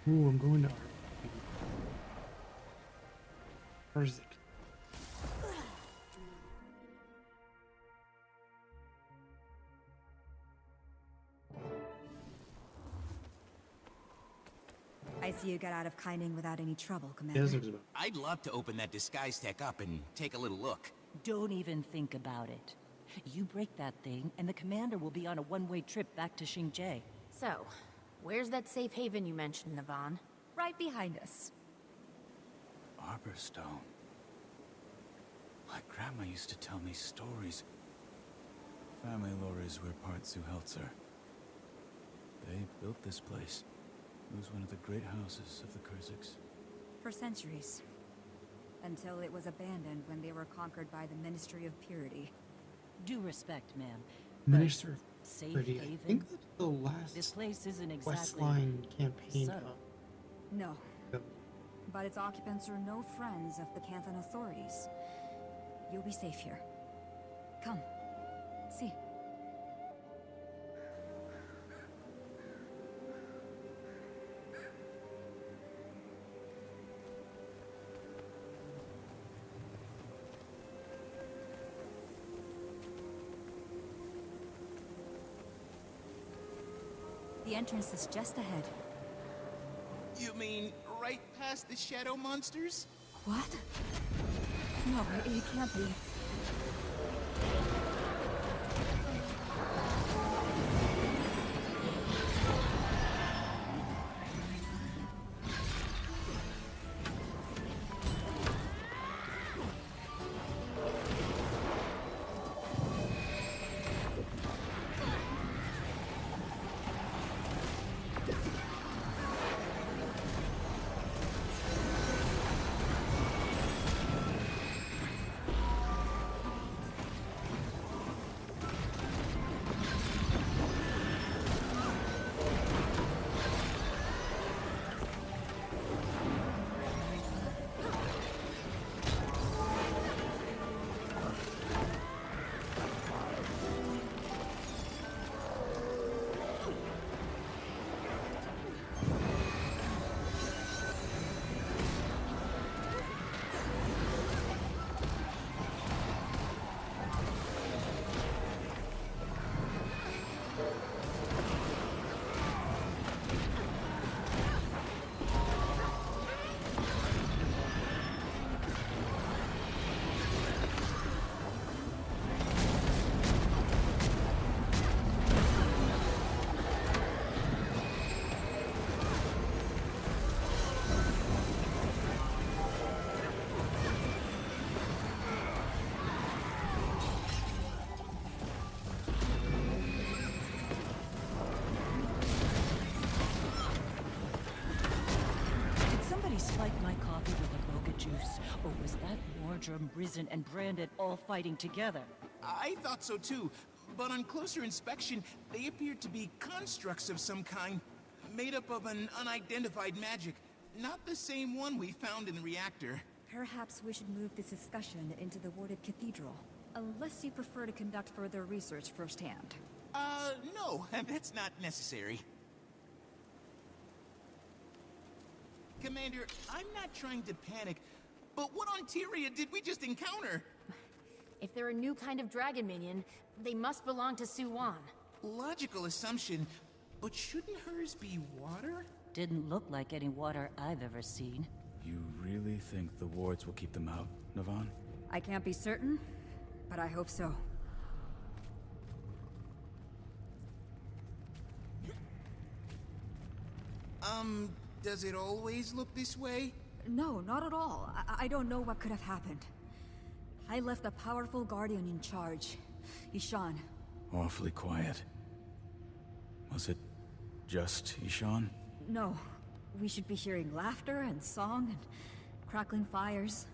Ooh, I'm going to Where is it? I see you got out of Kaining without any trouble, Commander. I'd love to open that disguise tech up and take a little look. Don't even think about it. You break that thing, and the commander will be on a one-way trip back to Xingjie. So, where's that safe haven you mentioned, Navan? Right behind us. Arborstone. My grandma used to tell me stories. Family lore is where part Zuhelzer. They built this place. It was one of the great houses of the Kurziks. For centuries. Until it was abandoned when they were conquered by the Ministry of Purity. Due respect, ma'am. Minister of Safe Purity. haven? I think that's the last This place isn't exactly Westline campaign. subtle. No. But its occupants are no friends of the Canthan authorities. You'll be safe here. Come. See. The entrance is just ahead. You mean right past the shadow monsters? What? No, it can't be. Spiked my coffee with a mocha juice, or was that Mordrum, Risen, and Brandon all fighting together? I thought so too, but on closer inspection, they appeared to be constructs of some kind, made up of an unidentified magic, not the same one we found in the reactor. Perhaps we should move this discussion into the warded cathedral, unless you prefer to conduct further research firsthand. No, that's not necessary. Commander, I'm not trying to panic, but what on Tyria did we just encounter? If they're a new kind of dragon minion, they must belong to Suwan. Logical assumption, but shouldn't hers be water? Didn't look like any water I've ever seen. You really think the wards will keep them out, Navan? I can't be certain, but I hope so. Does it always look this way? No, not at all. I don't know what could have happened. I left a powerful guardian in charge, Ishan. Awfully quiet. Was it just Ishan? No, we should be hearing laughter and song and crackling fires.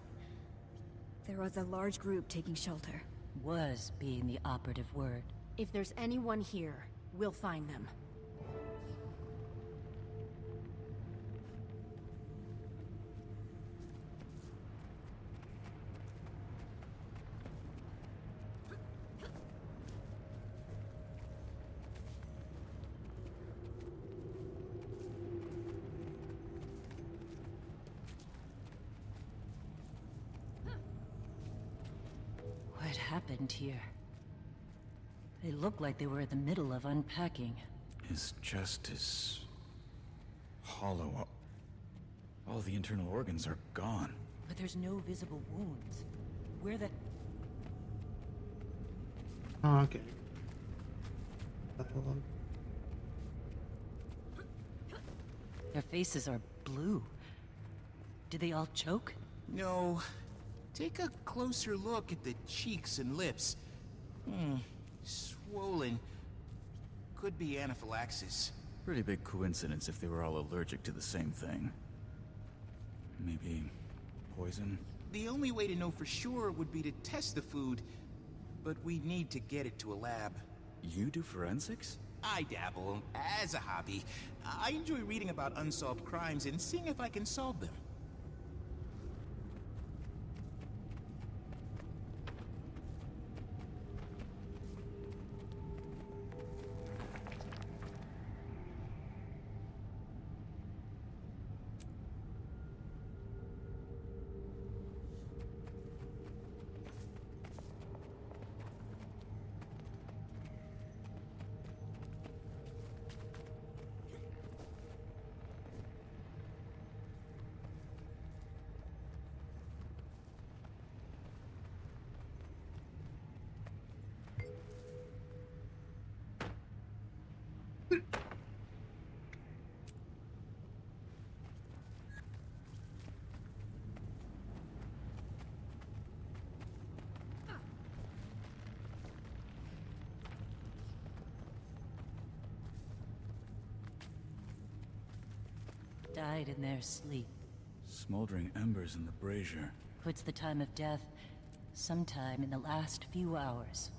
There was a large group taking shelter. Was being the operative word. If there's anyone here, we'll find them. What happened here? They look like they were in the middle of unpacking. His chest is hollow. All the internal organs are gone. But there's no visible wounds. Where the... Oh, okay. Their faces are blue. Did they all choke? No. Take a closer look at the cheeks and lips. Swollen. Could be anaphylaxis. Pretty big coincidence if they were all allergic to the same thing. Maybe poison? The only way to know for sure would be to test the food, but we need to get it to a lab. You do forensics? I dabble, as a hobby. I enjoy reading about unsolved crimes and seeing if I can solve them. Died in their sleep. Smoldering embers in the brazier. Puts the time of death sometime in the last few hours.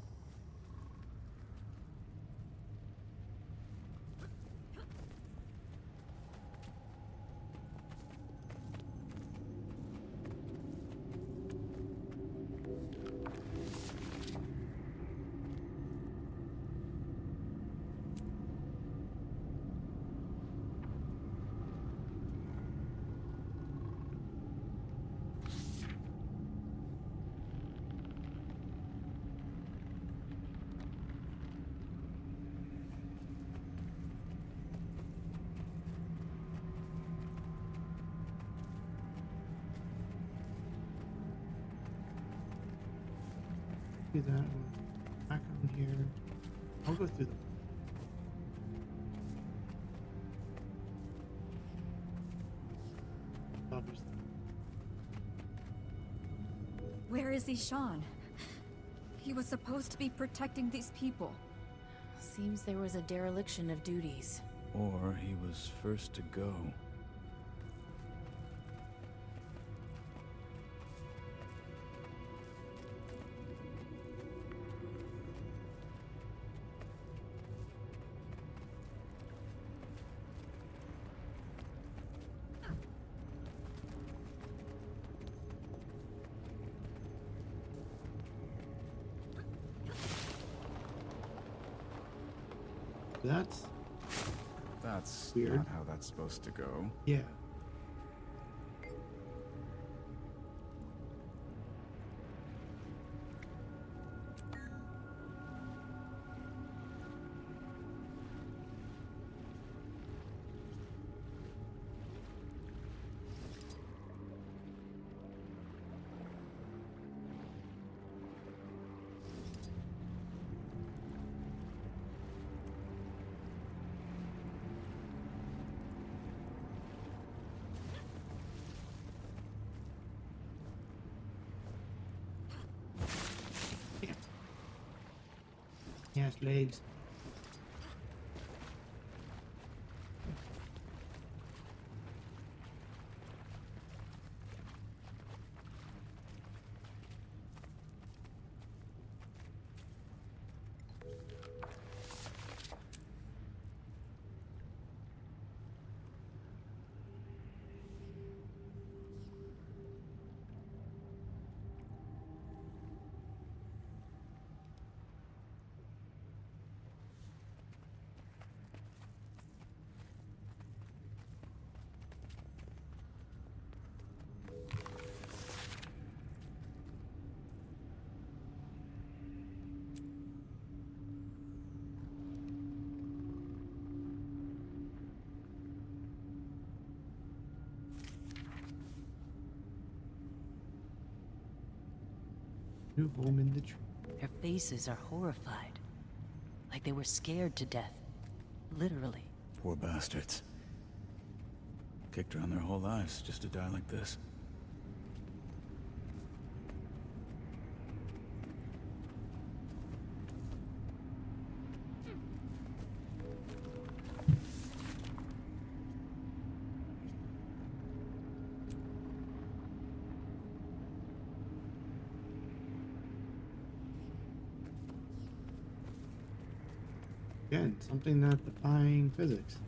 Do that one. Back on here. I'll go through them. Obviously. Where is Ishan? He was supposed to be protecting these people. Seems there was a dereliction of duties. Or he was first to go. That's weird. Not how that's supposed to go. Yeah. Yes, legs. New home in the tree. Their faces are horrified. Like they were scared to death. Literally. Poor bastards. Kicked around their whole lives just to die like this. Again, something not defying physics.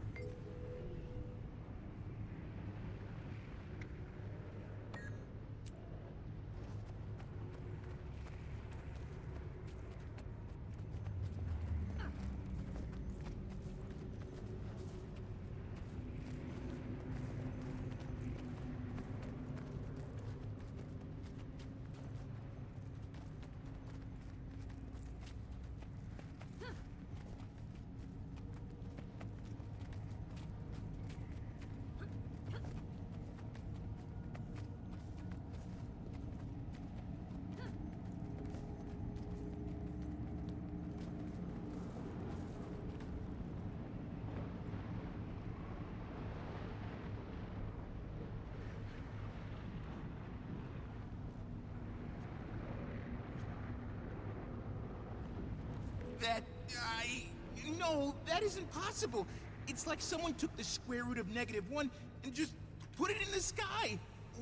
No, that isn't possible. It's like someone took the square root of -1 and just put it in the sky.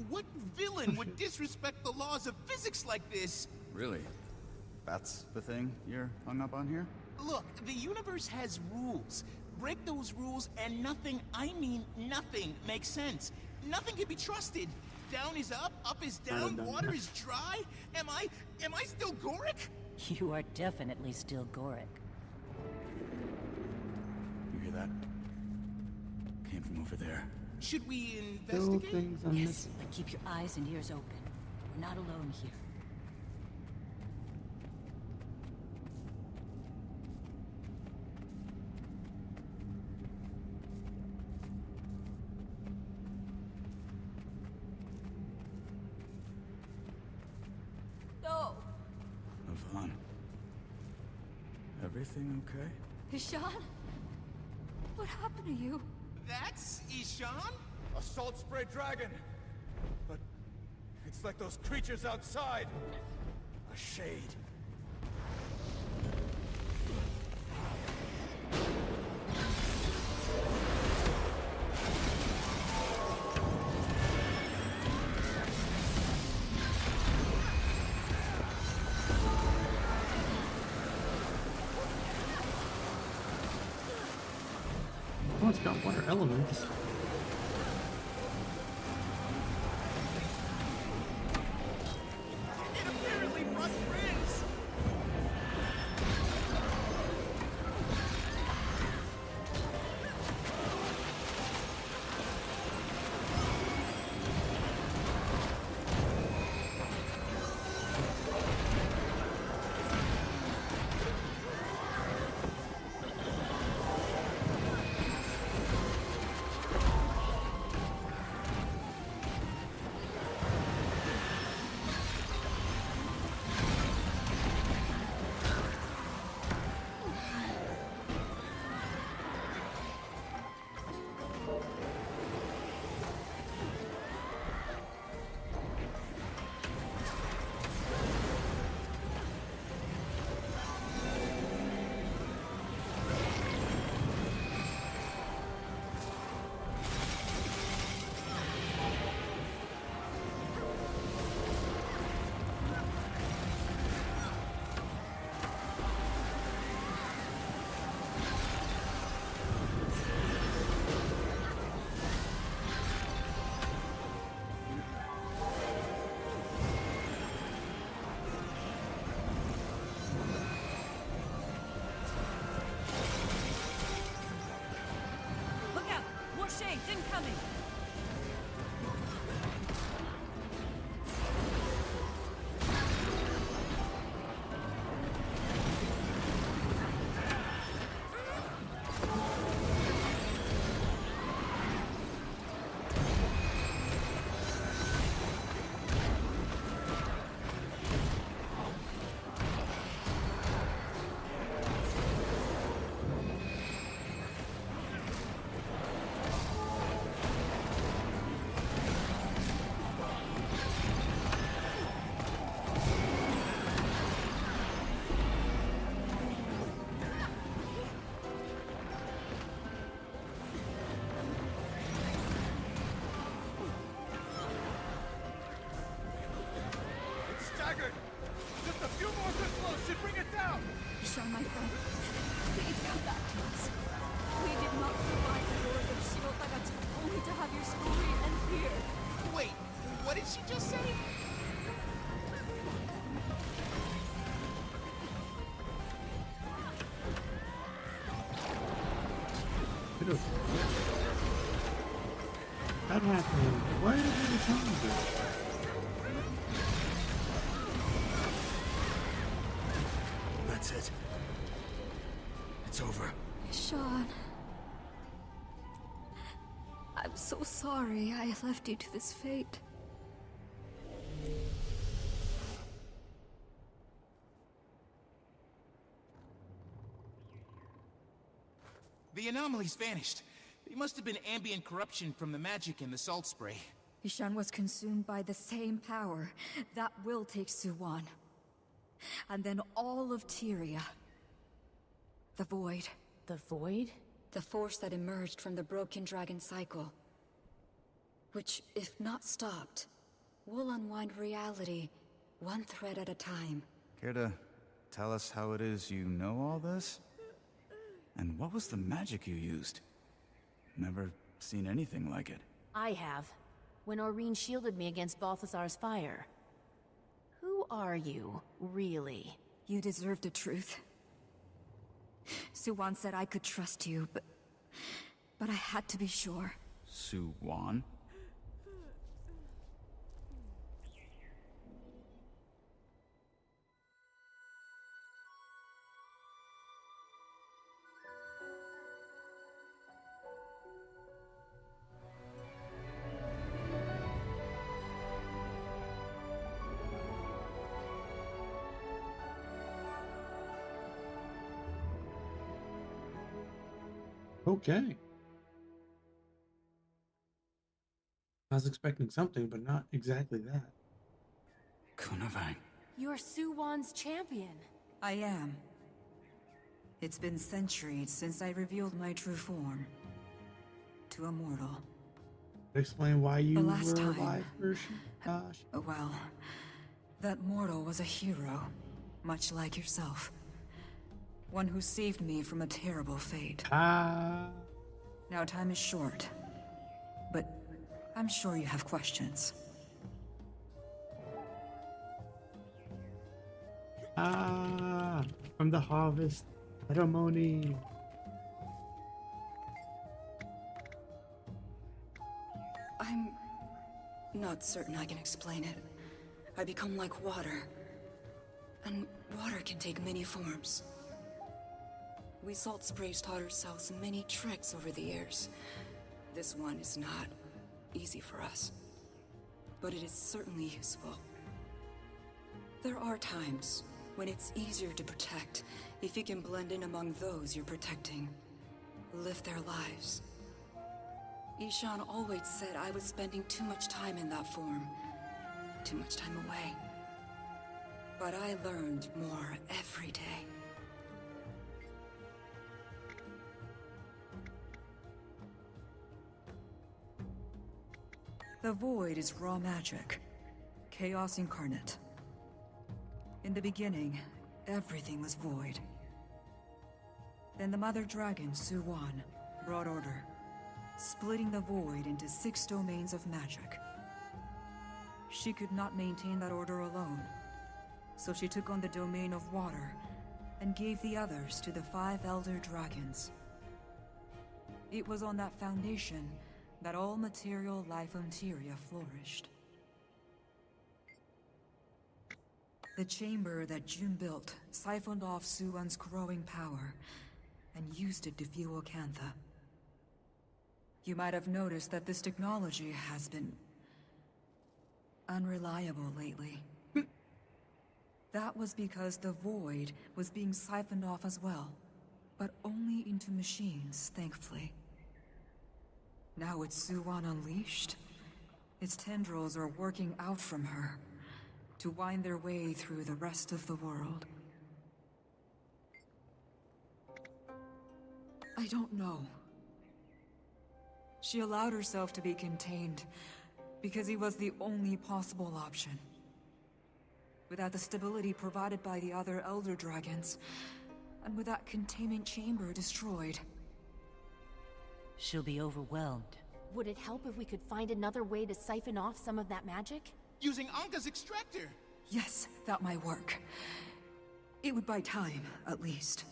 What villain would disrespect the laws of physics like this? Really? That's the thing you're hung up on here? Look, the universe has rules. Break those rules and nothing, I mean nothing, makes sense. Nothing can be trusted. Down is up is down, water is dry. Am I still Goric? You are definitely still Goric. You hear that? Came from over there. Should we investigate? Yes, but keep your eyes and ears open. We're not alone here. No! Yvonne. Everything okay? Ishan? What happened to you? That's Ishan? A salt spray dragon! But it's like those creatures outside. A shade. Oh, it's got water elements. It apparently brought friends. Grenades incoming! Just a few more good blows should bring it down! Ishan, my friend, please come back to us. We did not survive the doors of Shirotagachi only to have your story end here. Wait, what did she just say? That happened. Why did you tell me this? That's it. It's over. Ishan. I'm so sorry I left you to this fate. The anomaly's vanished. It must have been ambient corruption from the magic in the salt spray. Ishan was consumed by the same power that will take Suwon. And then all of Tyria. The Void. The Void? The force that emerged from the broken dragon cycle. Which, if not stopped, will unwind reality one thread at a time. Care to tell us how it is you know all this? And what was the magic you used? Never seen anything like it. I have. When Aurene shielded me against Balthazar's fire. Who are you, really? You deserve the truth. Suwon said I could trust you, but I had to be sure. Suwon? Okay. I was expecting something, but not exactly that. Kunavang. You're Suwon's champion. I am. It's been centuries since I revealed my true form. To a mortal. Explain why you The last were time. alive first. Gosh. Well, that mortal was a hero, much like yourself. One who saved me from a terrible fate. Ah. Now time is short, but I'm sure you have questions. Ah, from the harvest ceremony. I'm not certain I can explain it. I become like water, and water can take many forms. We Salt Sprays taught ourselves many tricks over the years. This one is not easy for us, but it is certainly useful. There are times when it's easier to protect if you can blend in among those you're protecting, live their lives. Ishan always said I was spending too much time in that form, too much time away. But I learned more every day. The Void is raw magic. Chaos incarnate. In the beginning, everything was void. Then the Mother Dragon, Suwon, brought order, splitting the Void into 6 domains of magic. She could not maintain that order alone, so she took on the domain of water and gave the others to the 5 Elder Dragons. It was on that foundation that all material life on Tyria flourished. The chamber that June built siphoned off Suwon's growing power and used it to fuel Cantha. You might have noticed that this technology has been unreliable lately. That was because the Void was being siphoned off as well, but only into machines, thankfully. Now with Suwon unleashed, its tendrils are working out from her to wind their way through the rest of the world. I don't know. She allowed herself to be contained because he was the only possible option. Without the stability provided by the other Elder Dragons, and with that containment chamber destroyed. She'll be overwhelmed. Would it help if we could find another way to siphon off some of that magic? Using Anka's extractor! Yes, that might work. It would buy time, at least.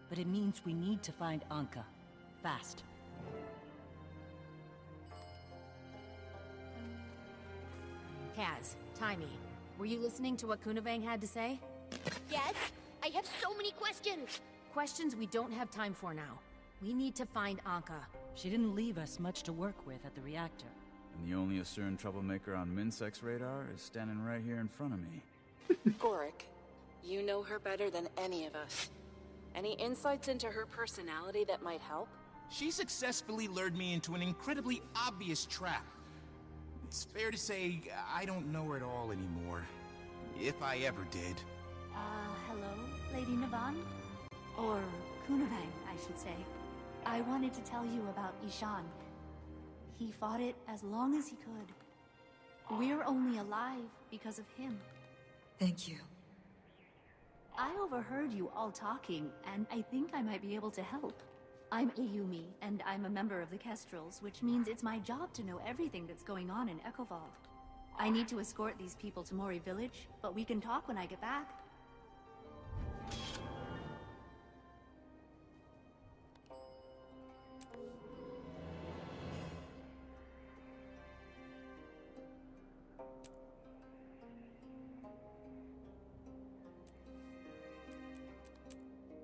But it means we need to find Anka. Fast. Kaz, Taimi, were you listening to what Kunavang had to say? Yes, I have so many questions. Questions we don't have time for now. We need to find Anka. She didn't leave us much to work with at the reactor. And the only Asuran troublemaker on Minsec's radar is standing right here in front of me. Gorik, you know her better than any of us. Any insights into her personality that might help? She successfully lured me into an incredibly obvious trap. It's fair to say I don't know her at all anymore. If I ever did. Hello, Lady Navan? Or Kunavang, I should say. I wanted to tell you about Ishan. He fought it as long as he could. We're only alive because of him. Thank you. I overheard you all talking, and I think I might be able to help. I'm Ayumi, and I'm a member of the Kestrels, which means it's my job to know everything that's going on in Echovault. I need to escort these people to Mori Village, but we can talk when I get back.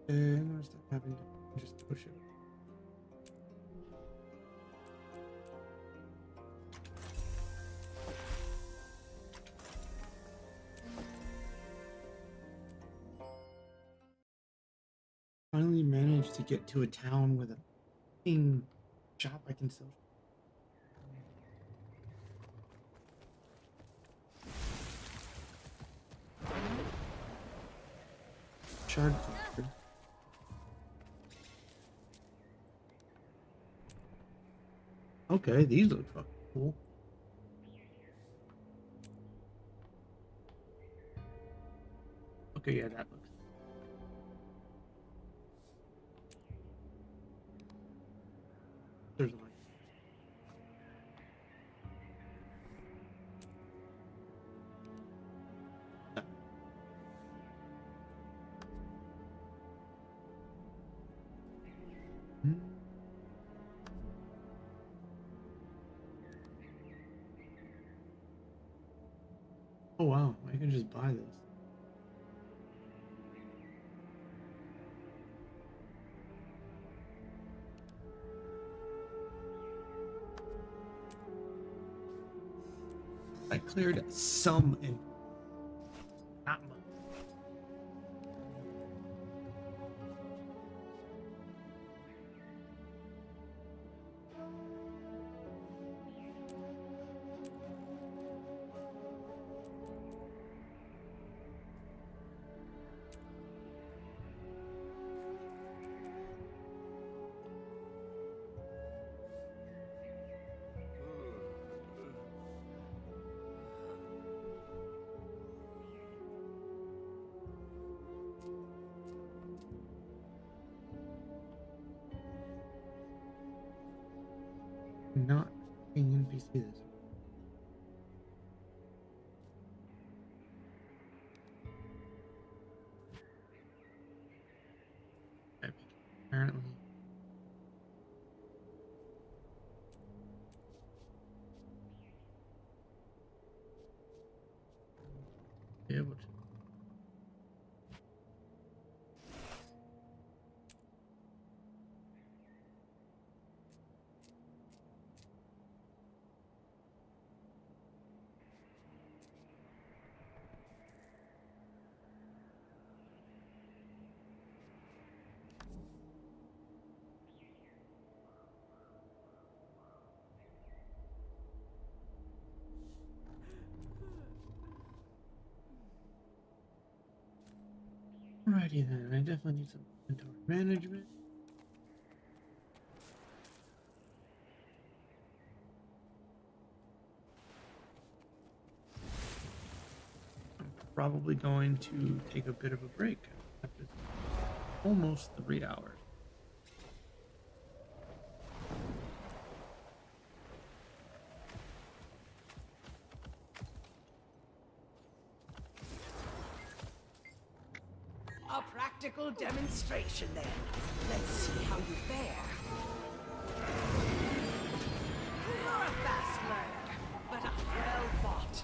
And I'm gonna stop having to just push it. Finally managed to get to a town with a fucking shop I can sell. Shard card. Okay, these look fucking cool. Okay, yeah, that looks. There's like. Oh wow, I can just buy this. I cleared some and not much. Not being NPC this. Apparently. Alrighty then, I definitely need some inventory management. I'm probably going to take a bit of a break after almost 3 hours. A practical demonstration then. Let's see how you fare. You're a fast learner, but I'm well fought.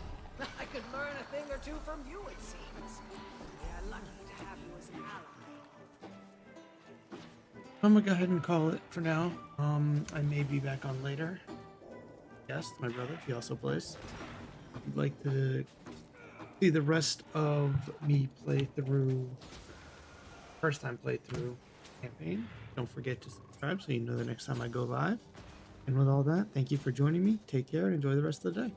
I could learn a thing or two from you, it seems. We're lucky to have you as an ally. I'm gonna go ahead and call it for now. I may be back on later. Yes, my brother, he also plays. If you'd like to see the rest of me play through, first time playthrough campaign, don't forget to subscribe so you know the next time I go live. And with all that, thank you for joining me. Take care and enjoy the rest of the day.